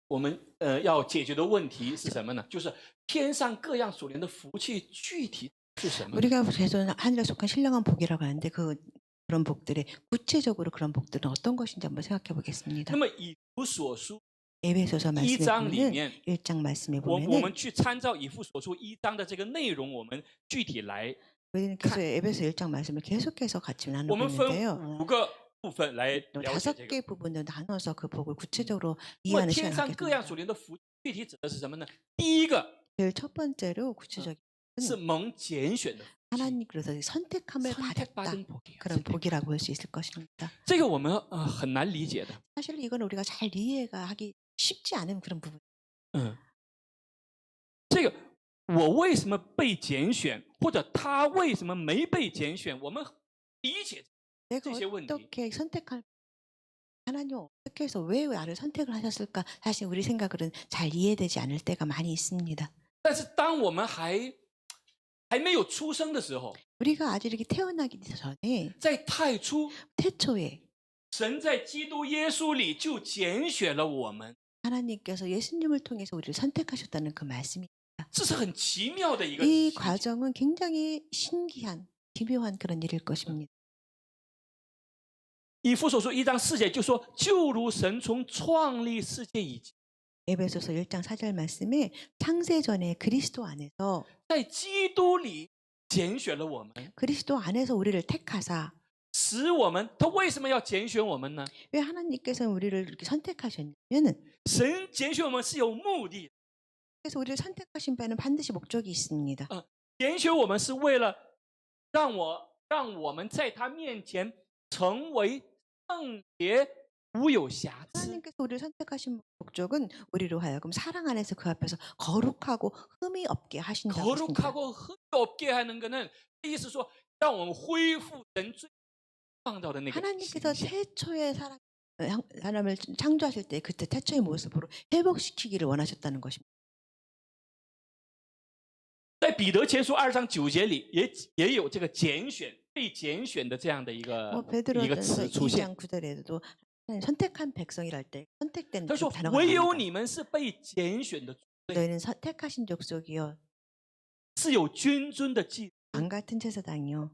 我们要解决的问题是什么呢？就是天上各样属灵的福气具体是什么呢？ 우리가 그래서 하늘에 속한 신령한 복이라고 하는데 그런 복들의 구체적으로 그런 복들은 어떤 것인지 한번 생각해 보겠습니다. 那么以弗所书 에베소서 1 말씀에 章里 보면은 面， 1장 말씀에 我 보면은 们去参照以弗所书1章的这个内容，我们具体来， 우리는 계속 에베소 1장 말씀을 계속해서 같이 我 나누고 们分 있는데요. 5个部分来또 了解这个。 5개 부분을 나눠서 그 복을 구체적으로 那么 이해하는 天 시간을 上 갖게 各样 됩니다. 属灵的福具体指的是什么呢？第一个 제일 첫 번째로 구체적인 是蒙拣选的福气， 하나님 그래서 선택함을 받았다. 선택받은 복이에요. 그런 복이라고 볼 수 있을 것입니다. 这个我们很难理解的。 사실 이건 우리가 잘 이해가 하기 쉽지 않은 그런 부분. 这个我为什么被拣选，或者他为什么没被拣选，我们理解 내가 这些问题。 어떻게 선택할 하나님 어떻게 해서 왜 나를 선택을 하셨을까? 사실 우리 생각으로는 잘 이해되지 않을 때가 많이 있습니다. 但是当我们还没有出生的时候， 우리가 아직 이렇게 태어나기 전에 在太初， 태초에 神在基督耶稣里就拣选了我们， 하나님께서 예수님을 통해서 우리를 선택하셨다는 그 말씀이 这是很奇妙的一个 이 事情。 과정은 굉장히 신기한 기묘한 그런 일일 것입니다. 以弗所书1章4节就说，就如神从创立世界以前， 에베소서 1장 4절 말씀에 창세 전에 그리스도 안에서 在基督里拣选了我们， 그리스도 안에서 우리를 택하사 使我们。他为什么要拣选我们呢？ 왜 하나님께서 우리를 이렇게 선택하셨냐면은 神拣选我们是有目的的， 그래서 우리를 선택하신 바는 반드시 목적이 있습니다. 拣选我们是为了让我们在他面前成为圣洁无有瑕疵。 하나님께서 우리를 선택하신 목적은 우리로 하여금 사랑 안에서 그 앞에서 거룩하고 흠이 없게 하신다고 했습니다. 거룩하고 흠이 없게 하는 것은意思说让我们恢复神最创造的那个 하나님께서 形象。 태초의 사람을 창조하실 때 그때 태초의 모습으로 회복시키기를 원하셨다는 것입니다. 在彼得前书2章9节里也有这个拣选、被拣选的这样的一个词出现。 2장 9절에도 선택한 백성이랄 때 선택된 他说 단어가 唯有 나옵니다. 你们是被拣选的族类， 너희는 택하신 족속이요 是有君尊的祭， 왕 같은 제사장이요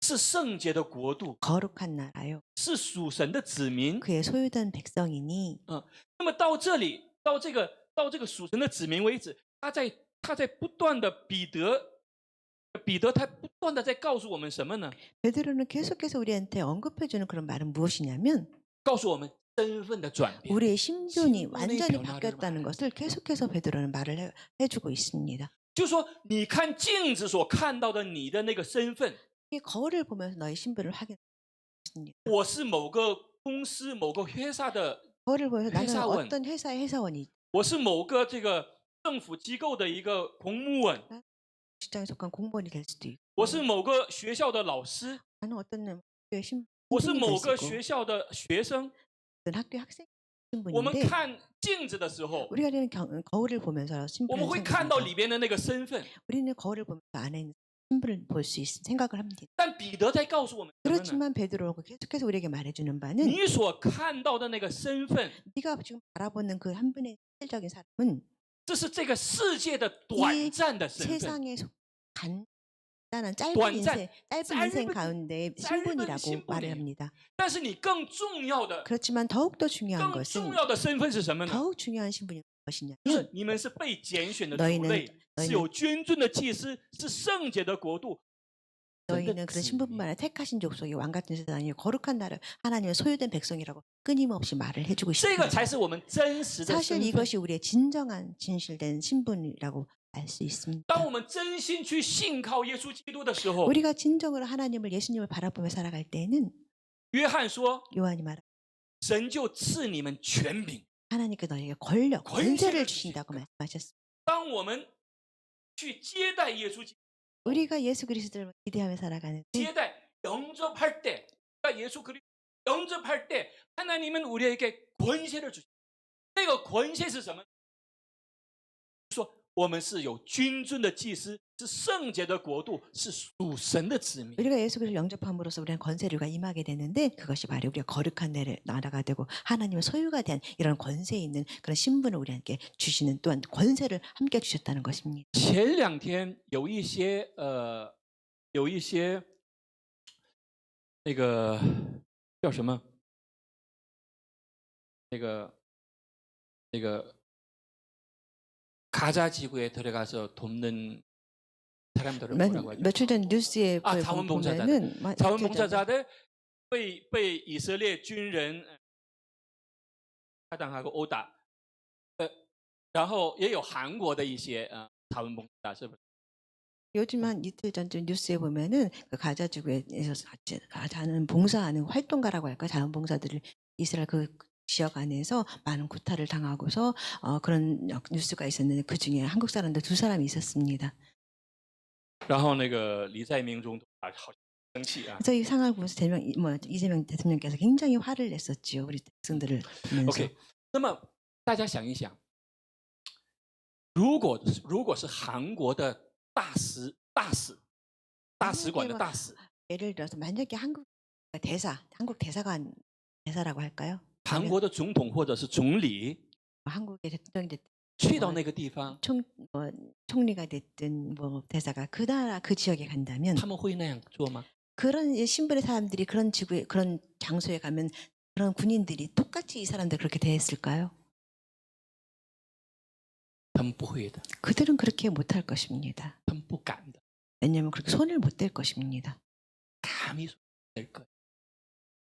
是圣洁的国度， 거룩한 나라요 是属神的子民。 그의 소유된 백성이니 那么到这里，到这个属神的子民为止，他在不断的彼得他不断的在告诉我们什么呢？ 베드로는 계속해서 우리한테 언급해주는 그런 말은 무엇이냐면 告诉我们身份的转变。 우리의 신분이 신분의 완전히 변화를 바뀌었다는 말해요. 것을 계속해서 베드로는 말을 해주고 있습니다. 就说你看镜子所看到的你的那个身份， 이 거울을 보면서 너의 신분을 확인했습니다. 我是某个公司某个회사的， 거울을 보면서 나는 회사원. 어떤 회사의 회사원이 我是某个这个政府机构的一个公务员， 직장에 속한 공무원이 될 수도 있고 我是某个学校的老师， 나는 어떤 학교의 我是 신분이 某 될 个 수 있고 学校的学生。 어떤 학교 학생 我们 신분인데 看镜子的时候， 우리가 이런 거울을 보면서 我 신분을 们会看到 생각합니다. 里边的那个身份。 우리는 거울을 보면서 안에 있는 신분을 볼 수 생각을 합니다. 但彼得在告诉我们什么呢？ 그렇지만 베드로가 계속해서 우리에게 말해주는 바는 你所看到的那个身份， 네가 지금 바라보는 그 한 분의 실질적인 사람은 这是这个世界的短暂的身份。 세상에 간단한 짧은短暂, 인생 가운데 신분이라고 신분이에요. 말을 합니다. 但是你更重要的、 그렇지만 더욱더 중요한 更 것은 重要的身份是什么呢？ 더욱 중요한 신분이 무엇이냐면 就是你们是被拣选的族 너희는 类，是有君尊的祭司，是圣洁的国度。 너희는 그런 신분뿐만 아니라 택하신 족속이 왕같은 세상이 거룩한 나라 하나님의 소유된 백성이라고 끊임없이 말을 해주고 这个 있습니다. 才是我们真实的 사실 身份。 이것이 우리의 진정한 진실된 신분이라고 알 수 있습니다. 当我们真心去信靠耶稣基督的时候， 우리가 진정으로 하나님을 예수님을 바라보며 살아갈 때에는 约翰说， 요한이 말합니다. 神就赐你们权柄。 하나님께 너희에게 권력, 권세를 주신다고 말씀하셨습니다. 当我们去接待耶稣基督， 우리가 예수 그리스도를 기대하며 살아가는데 接待 영접할 때, 그러니까 예수 그리스도 영접할 때 하나님은 우리에게 권세를 주십니다. 这个권세是什么？说我们是有君尊的祭司，是圣洁的国度，是属神的子民。 우리가 예수 그리스도를 영접함으로써 우리는 권세류가 임하게 되는데 그것이 바로 우리가 거룩한 나라가 되고 하나님의 소유가 된 이런 권세 있는 그런 신분을 우리에게 주시는 또한 권세를 함께 주셨다는 것입니다. 前两天有一些那个叫什么？那个 가자 지구에 들어가서 돕는 사람들을 뭐라고 하죠? 며칠 전 뉴스에 자원봉사자들. 보면은 자원봉사자들 被以色列军人杀당하고殴打，然后也有韩国的一些자원봉사자，是不是？ 요즘 한 이틀 전쯤 뉴스에 보면은 그 가자 지구에서 하는 봉사하는 활동가라고 할까 자원봉사들을 이스라엘 그 지역 안에서 많은 구타를 당하고서 그런 뉴스가 있었는데 그 중에 한국 사람들 2사람이 있었습니다. 然后那个李在明总统好生气啊。 그래서 이 상황을 보면서 이재명 대통령께서 굉장히 화를 냈었지요. 우리 백성들을 보면서. OK， 那么大家想一想，如果是韩国的大使馆的大使， 예를 들어서 만약에 한국 대사관 대사라고 할까요? 韩国的总统或者是总理 한국의 대통령이 됐든 去到那个地方， 총리가 됐든 뭐 대사가 그 나라 그 지역에 간다면 他们会那样做吗？ 그런 신분의 사람들이 그런 지구에 그런 장소에 가면 그런 군인들이 똑같이 이 사람들 그렇게 대했을까요? 他们不会的， 그들은 그렇게 못할 것입니다. 他们不敢的， 왜냐하면 그렇게 손을 못 댈 것입니다. 감히 될 거예요.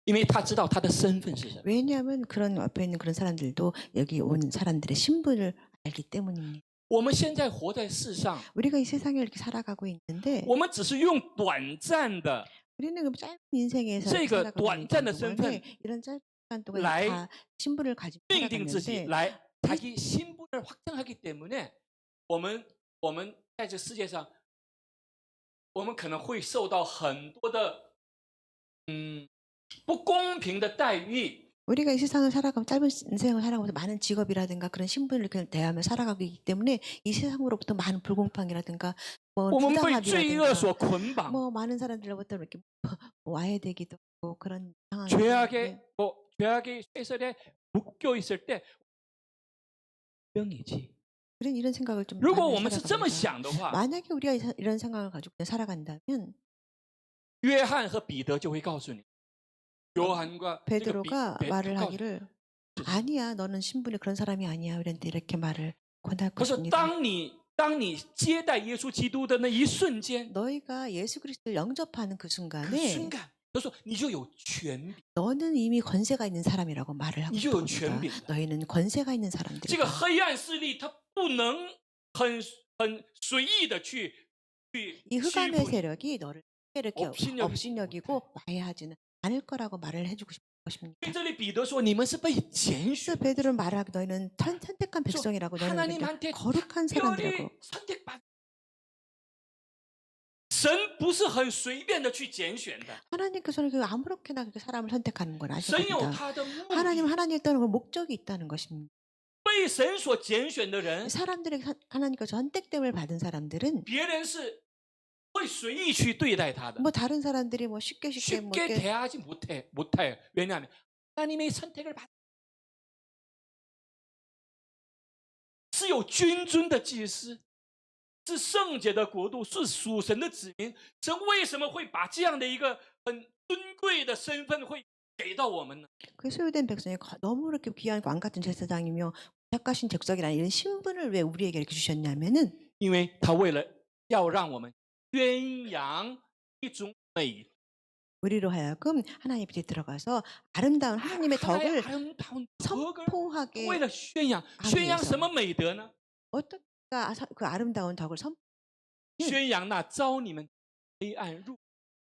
因为他知道他的身份是什么。 왜냐하면 그런 앞에 있는 그런 사람들도 여기 온 사람들의 신분을 알기 때문입니다. 我们现在活在世上， 우리가 이 세상에 이렇게 살아가고 있는데 我们只是用短暂的 우리는 그 짧은 인생에서 这个 살아가고 있는 短暂的身份 동안에 이런 짧은 시간 동안来 다 신분을 가지고 命定自己 살아갔는데 来자기 신분을 확정하기 때문에 我们在这世界上，我们可能会受到很多的不公平的待遇。 우리가 이 세상을 살아가고 짧은 인생을 살아가면서 많은 직업이라든가 그런 신분을 이렇게 대하며 살아가고 있기 때문에 이 세상으로부터 많은 불공평이라든가 뭐 我们被罪恶 부당함이라든가 所捆绑， 뭐 많은 사람들로부터 이렇게 와해되기도 하고 그런 상황이 죄악의 쇠설에 묶여 있을 때 병이지. 그런 이런 생각을 좀 如果 하며 我们是这么 살아갑니다. 想的话， 만약에 우리가 이런 상황을 가지고 그냥 살아간다면 约翰和彼得就会告诉你，约翰과 베드로가 말을 하기를 아니야 너는 신분이 그런 사람이 아니야 그런데 이렇게 말을 권할 可是 것입니다. 当你接待耶稣基督的那一瞬间， 너희가 예수 그리스도를 영접하는 그 那 순간에 瞬间，他说你就有权柄， 너는 이미 권세가 있는 사람이라고 말을 하고 你就有 있습니다. 权柄的。 너희는 권세가 있는 这个 사람들이다. 黑暗势力，他不能很随意的去 이 欺 흑암의 负你。 세력이 너를 이렇게 업신여기지 업신여기고 와해하지는 않을 거라고 말을 해주고 싶은 것입니다. 所以这里彼得说，你们是被拣 그래서 选， 베드로는 말하기 너희는 선택한 백성이라고 너희는 하나님한테 이렇게 거룩한 사람들이라고. 특별히 선택받. 神不是很随便的去拣选的， 하나님께서는 그 아무렇게나 그렇게 사람을 선택하는 건 神有 아십니다. 他的目的。 하나님이 있다는 건 목적이 있다는 것입니다. 被神所拣选的人， 사람들에게 하나님께서 선택됨을 받은 사람들은 别人是会随意去对待他的， 뭐 다른 사람들이 뭐 쉽게 뭐 쉽게 이렇게 대하지 못해요. 왜냐하면 하나님의 선택을 받. 是有君尊的祭司，是圣洁的国度，是属神的子民。神为什么会把这样的一个很尊贵的身份会给到我们呢？ 그 소유된 백성이 너무 이렇게 귀한 왕 같은 제사장이며 착하신 족속이라는 이런 신분을 왜 우리에게 이렇게 주셨냐면은 因为他为了要让我们宣扬一种美， 우리로 하여금 하나님 밑에 들어가서 아름다운 하나님의 하나의 덕을 아름다운 덕을 선포하게 为了宣扬， 하기 宣扬 위해서 什么美德呢？ 어떻게 그 아름다운 덕을 宣扬那招你们黑暗入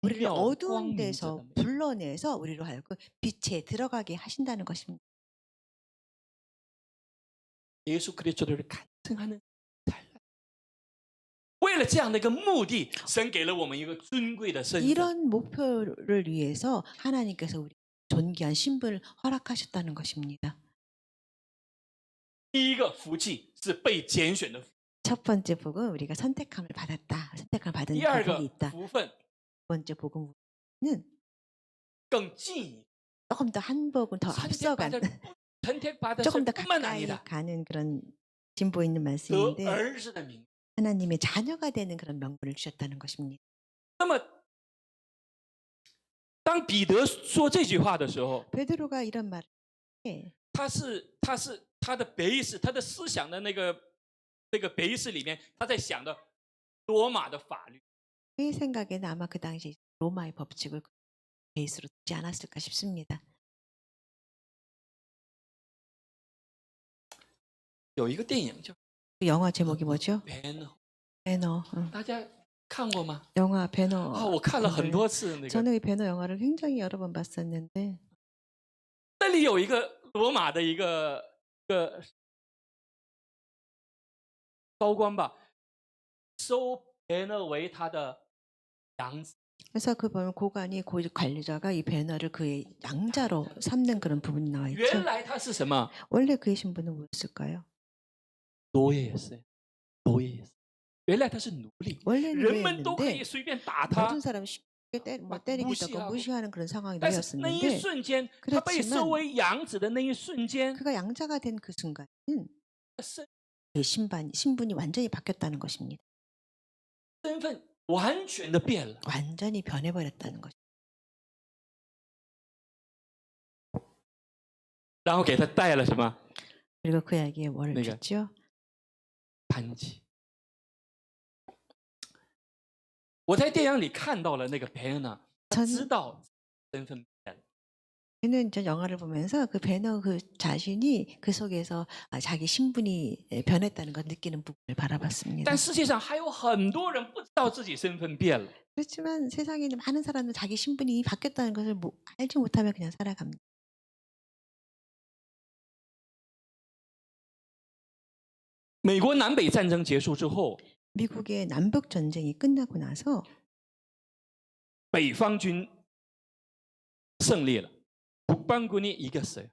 우리를 妙光 어두운 明者 데서 的美。 불러내서 우리로 하여금 빛에 들어가게 하신다는 것입니다. 耶稣그리스도를 간증하는 잘. 为了这样的一个目的，神给了我们一个尊贵的身份。 이런 목표를 위해서 하나님께서 우리 존귀한 신분을 허락하셨다는 것입니다. 第一个福气是被拣选的福， 첫 번째 복은 우리가 선택함을 받았다. 선택함을 받은 第二 복이 个 있다. 福分 두 번째 복은 更进一步， 조금 더 한 복은 더 앞서간 선택받을 조금 더 뿐만 가까이 아니라 가는 그런 진보 있는 得 말씀인데 儿子的名。 하나님의 자녀가 되는 그런 명분을 주셨다는 것입니다. 那么，当彼得说这句话的时候， 베드로가 이런 말을 해. 他的base，他的思想的那个base里面，他在想的罗马的法律。 제 생각에는 아마 그 당시 로마의 법칙을 베이스로 두지 않았을까 싶습니다. 有一个电影叫 그 영화 제목이 뭐죠? 《배너》， 배너. 大家看过吗？ 영화 배너. 啊，我看了很多次那个。 저는 이 배너 영화를 굉장히 여러 번 봤었는데 那里有一个罗马的一个高官吧，收배너为他的养子。 그래서 그 보면 고관이 관리자가 이 배너를 그의 양자로 삼는 그런 부분이 나와 있죠. 原来他是什么？ 원래 그의 신분은 뭐였을까요? 奴也是，奴也是。原来他是奴隶， 원래는 人们都可以 노예였는데 随便打他 모든 。 사람이 쉽게 때리기도 하고 무시하는 그런 상황이 但是那一 놓였었는데 瞬间，他被收为养子的那一瞬间， 그가 양자가 된 그 순간은 身 그의 신분이 완전히 바뀌었다는 것입니다. 身份完全的变了。 완전히 변해버렸다는 것입니다. 然后给他带了什么 그리고 그에게 뭐를 내가- 줬죠? 반지？我在电影里看到了那个培恩呢，他 전 知道身份变了， 저는 저 영화를 보면서 그 배너 그 자신이 그 속에서 자기 신분이 변했다는 걸 느끼는 부분을 바라봤습니다. 但世界上还有很多人不知道自己身份变了。 그렇지만 세상에 있는 많은 사람들은 자기 신분이 바뀌었다는 것을 알지 못하며 그냥 살아갑니다. 美国南北战争结束之后， 미국의 남북 전쟁이 끝나고 나서 北方军胜利了，북방군이 이겼어요。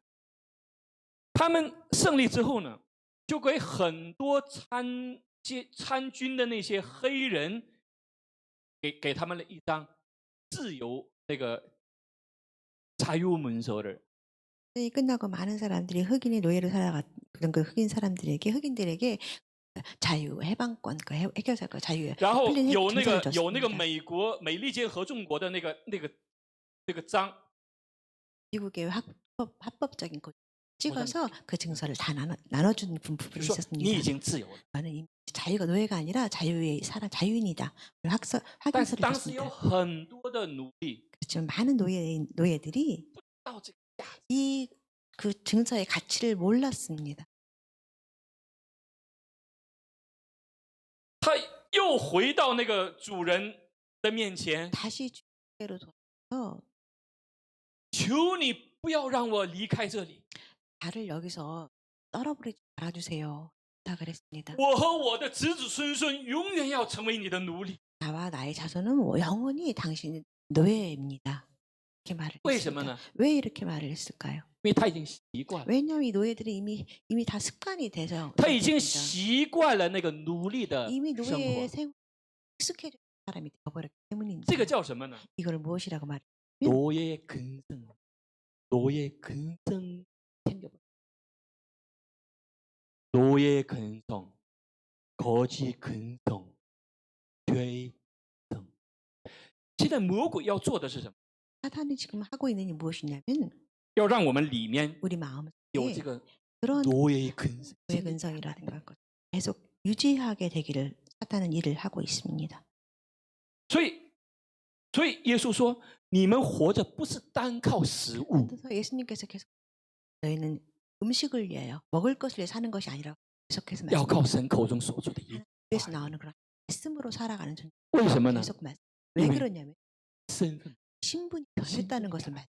他们胜利之后呢，就给很多参军的那些黑人，给他们了一张自由那个자유문서를。 끝나고 많은 사람들이 흑인이 노예로 살아갔던 그 흑인들에게 자유 해방권 그 해결사 그 자유 然后 풀린 有那 증서를 个有那个 줬습니다. 美利坚合众国的那个章， 미국의 합법적인 것 찍어서 그 증서를 다 나눠주는 부분이 就说你 있었습니다. 已经自由了。 나는 이미 자유가 노예가 아니라 자유의 자유인이다. 但是 확인서를 当时有 줬습니다. 很多的奴隶 그렇지만 많은 노예들이 到这个价值， 이 그 증서의 가치를 몰랐습니다. 他又回到那个主人的面前， 다시 주께로 돌아서 求你不要让我离开这里， 나를 여기서 떨어버리지 말아주세요. 부탁을 했습니다. 我和我的子子孙孙永远要成为你的奴隶。 나와 나의 자손은 영원히 당신의 노예입니다. 이렇게 말을 为什么 했습니다. 呢？ 왜 이렇게 말을 했을까요? 因为他已经习惯了， 왜냐하면 이 노예들이 이미 다 습관이 돼서 他已经 그렇습니다. 习惯了那个奴隶的 이미 生 노예의 活。 생활 익숙해져 사람이 되어버렸기 때문입니다. 这个叫什么呢？ 이걸 무엇이라고 말해요? 노예의 근성, 노예의 근성 생겨버려. 노예의 근성, 거짓 근성, 죄의 근성. 现在魔鬼要做的是什么？ 사탄이 지금 하고 있는 게 무엇이냐면 要让我们里面 우리 마음 有 속에 这个 그런 노예의 근성. 노예 근성이라든가 것을 계속 유지하게 되기를 사탄은 일을 하고 있습니다. 所以耶稣说，你们活着不是单靠食物， 그래서 예수님께서 계속 너희는 음식을 위하여 먹을 것을 위해 사는 것이 아니라 계속해서 要靠 말씀하시는 神口中所出的言。 입에서 나오는 그런 말씀으로 살아가는 존재. 为什么呢？ 계속 말씀. 왜 이미 그러냐면 身份、 신분이 변했다는 것을 말.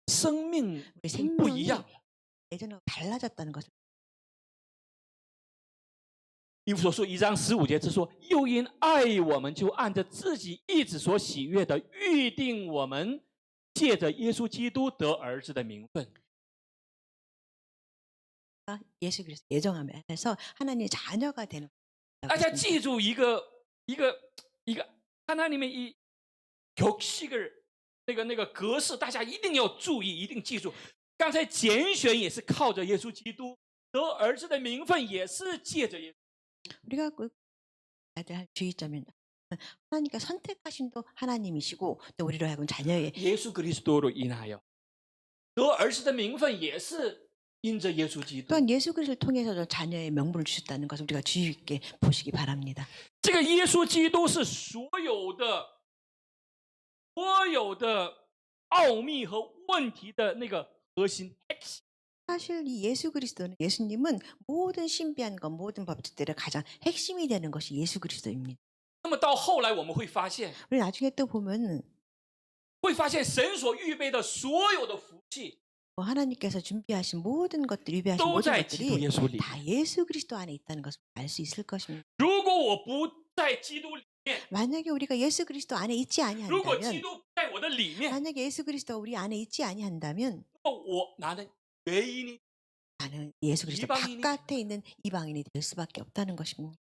生命 우리 不一 생명이 样。 예전하고 달라졌다는 것을. 以弗所书1章15节是说，又因爱我们，就按着自己意志所喜悦的，预定我们借着耶稣基督得儿子的名分。 예수 그리스도 예정함에서 하나님의 자녀가 되는. 大家记住一个하나님의 이 격식을 那个格式，大家一定要注意，一定记住。刚才拣选也是靠着耶稣基督，得儿子的名分也是借着耶稣。 우리가 그 주의점은 하나님께 선택하신도 하나님이시고 또 우리로 하여금 자녀의 耶稣 그리스도로 인하여 得儿子的名分也是因着耶稣基督。 또한 예수 그리스도를 통해서 자녀의 명분을 주셨다는 것을 우리가 주의 있게 보시기 바랍니다. 这个耶稣基督是所有的奥秘和问题的那个核心。 사실 이 예수 그리스도는 예수님은 모든 신비한 것, 모든 법칙들의 가장 핵심이 되는 것이 예수 그리스도입니다. 那么到后来我们会发现， 우리 나중에 또 보면 会发现神所预备的所有的福气 하나님께서 준비하신 모든 것들, 유비하신 都 모든 在基督 것들이 耶稣里。 다 예수 그리스도 안에 있다는 것을 알 수 있을 것입니다. 如果我不在基督里面， 만약에 우리가 예수 그리스도 안에 있지 如果基 아니한다면, 督不在我的里面， 만약에 예수 그리스도가 우리 안에 있지 아니한다면 我나는 죄인이 나는 예수 그리스도 이방인이- 바깥에 있는 이방인이 될 수밖에 없다는 것입니다.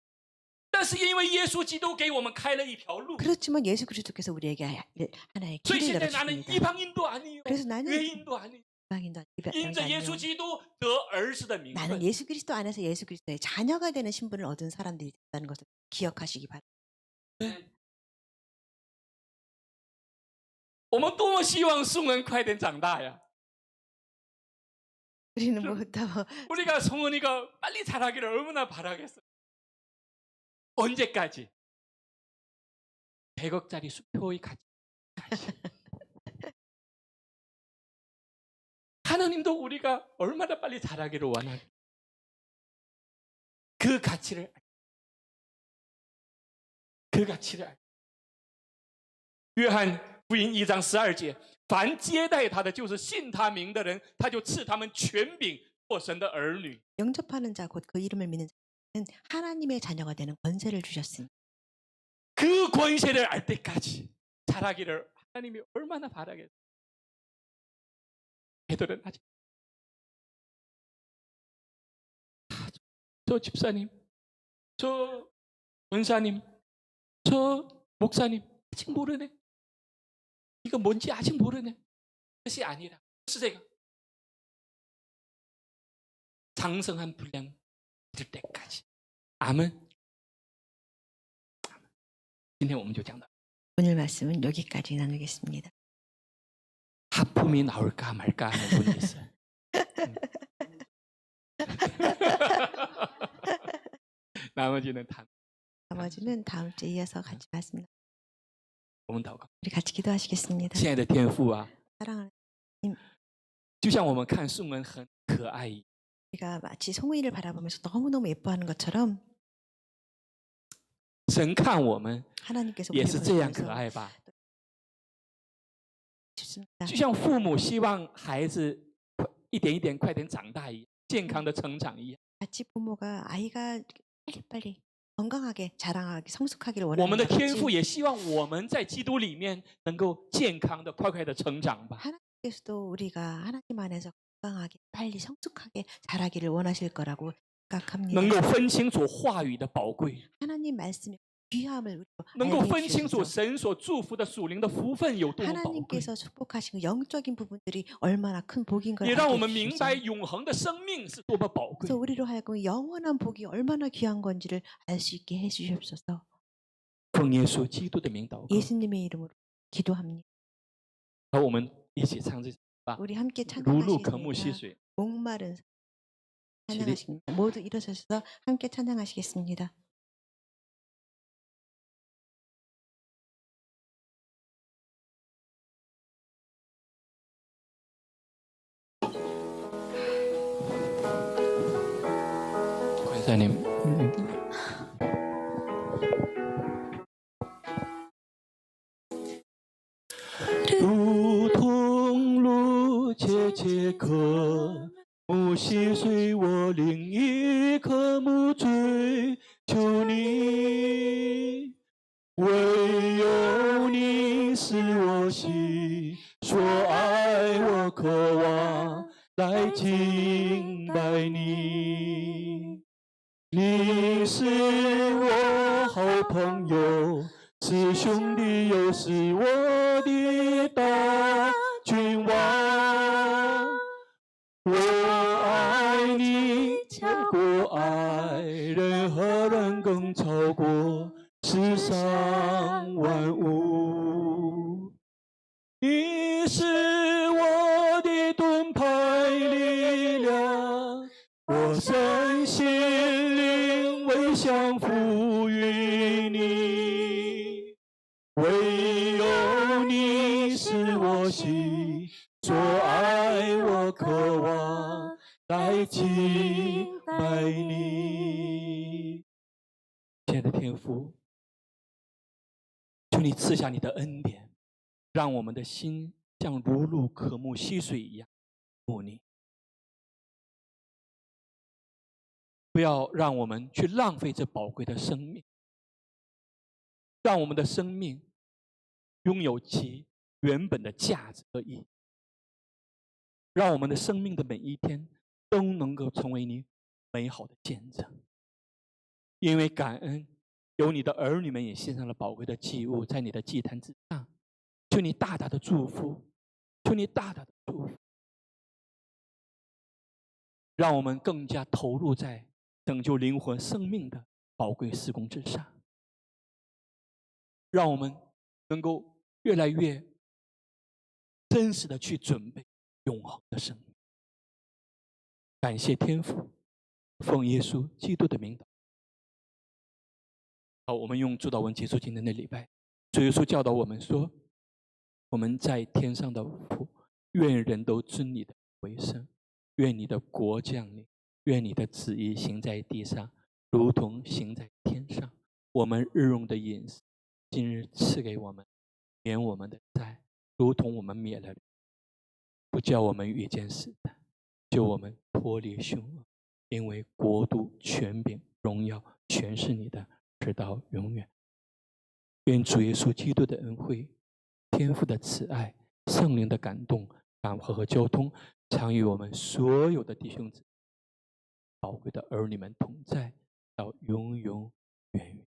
但是因为耶稣基督给我们开了一条路， 그렇지만 예수 그리스도께서 우리에게 하나의 所以 길을 现在나는 열어주십니다. 이방인도 아니요, 그래서 나는 죄인도 아니요. 이방인도 因着耶稣 아니요. 基督得儿子的名 나는 分， 예수 그리스도 안에서 예수 그리스도의 자녀가 되는 신분을 얻은 사람들이 됐다는 것을 기억하시기 바랍니다. 我们多么希望宋恩快点长大呀！ 우리는 뭐다 우리가 송은이가 빨리 자라기를 얼마나 바라겠어. 언제까지? 100억짜리 수표의 가치. 하나님도 우리가 얼마나 빨리 자라기를 원하는 그 가치를约翰福音1章12节，凡接待他的，就是信他名的人，他就赐他们权柄，做神的儿女。 영접하는 자 곧 그 이름을 믿는 자는 하나님의 자녀가 되는 권세를 주셨습니다. 그 권세를 알 때까지 자라기를 하나님이 얼마나 바라겠어요. 애들은 아직 저 집사님, 저 원사님, 저 목사님 아직 모르네. 이거 뭔지 아직 모르네. 그것이 아니라 스세가 장성한 분량 될 때까지. 아멘. 今天我们就讲到 오늘 말씀은 여기까지 나누겠습니다. 하품이 나올까 말까 하는 분이 있어요. 나머지는 다 나머지는 다음 주에 이어서 같이 말씀. 我们祷告。 우리 같이 기도하시겠습니다. 亲爱的天父啊， 사랑하는 就像我们看宋恩很可爱一样， 우리가 마치 송은이를 바라보면서 너무너무 예뻐하는 것처럼 神看我们 하나님께서 也 우리를 是这样可 보시면서 爱吧？ 싶습니다. 就像父母希望孩子一点一点快点长大一样，健康的成长一样。 마치 부모가 아이가 빨리빨리 건강하게 자라하게 성숙하기를 我 원하는 们的 것 天 같이 父也希望我们在基督里面能够健康的、快快的成长吧。 하나님께서도 우리가 하나님 안에서 건강하게 빨리 성숙하게 자라기를 원하실 거라고 생각합니다. 能够分清楚话语的宝贵， 하나님 말씀이 귀함을 우리로 能够 알게 分清楚 해주셔서 神所祝福的属灵的福分有多么宝贵， 하나님께서 축복하신 그 영적인 부분들이 얼마나 큰 복인 걸 也让我 알게 们明 해주셔서 白永恒的生命是多么宝贵。 그래서 우리로 하여금 영원한 복이 얼마나 귀한 건지를 알 수 있게 해주시옵소서. 奉耶稣基督的名祷告， 예수님의 이름으로 기도합니다. 和我们一起唱这首吧。 우리 함께 如鹿渴慕溪 찬양하시겠습니다. 水， 목마른起立。 찬양하십니다. 모두 일어서셔서 함께 찬양하시겠습니다. 권사님, 如同鹿切切渴慕溪水，我另一渴慕追求你。唯有你是我心所爱，我渴望来敬拜你。你是我好朋友，是兄弟，又是我的大君王。我爱你超过爱任何人，更超过世上万物。你是我的盾牌力量，我身心灵为降服于你。唯有你是我心所爱，我渴望来敬拜你。亲爱的天父，求你赐下你的恩典，让我们的心像如鹿渴慕溪水一样慕你。不要让我们去浪费这宝贵的生命，让我们的生命拥有其原本的价值和意义，让我们的生命的每一天都能够成为你美好的见证。因为感恩，有你的儿女们也献上了宝贵的祭物，在你的祭坛之上，求你大大的祝福，求你大大的祝福，让我们更加投入在拯救灵魂生命的宝贵事工之上，让我们能够越来越真实的去准备永恒的生命。感谢天父，奉耶稣基督的名祷。好，我们用主祷文结束今天的礼拜。主耶稣教导我们说，我们在天上的父，愿人都尊你的为圣，愿你的国降临，愿你的旨意行在地上，如同行在天上。我们日用的饮食，今日赐给我们，免我们的债，如同我们免了，不叫我们遇见试探，救我们脱离凶恶。因为国度、权柄、荣耀，全是你的，直到永远。愿主耶稣基督的恩惠、天父的慈爱、圣灵的感动、感化和交通，常与我们所有的弟兄姊妹、宝贵的儿女们同在，到永永远远。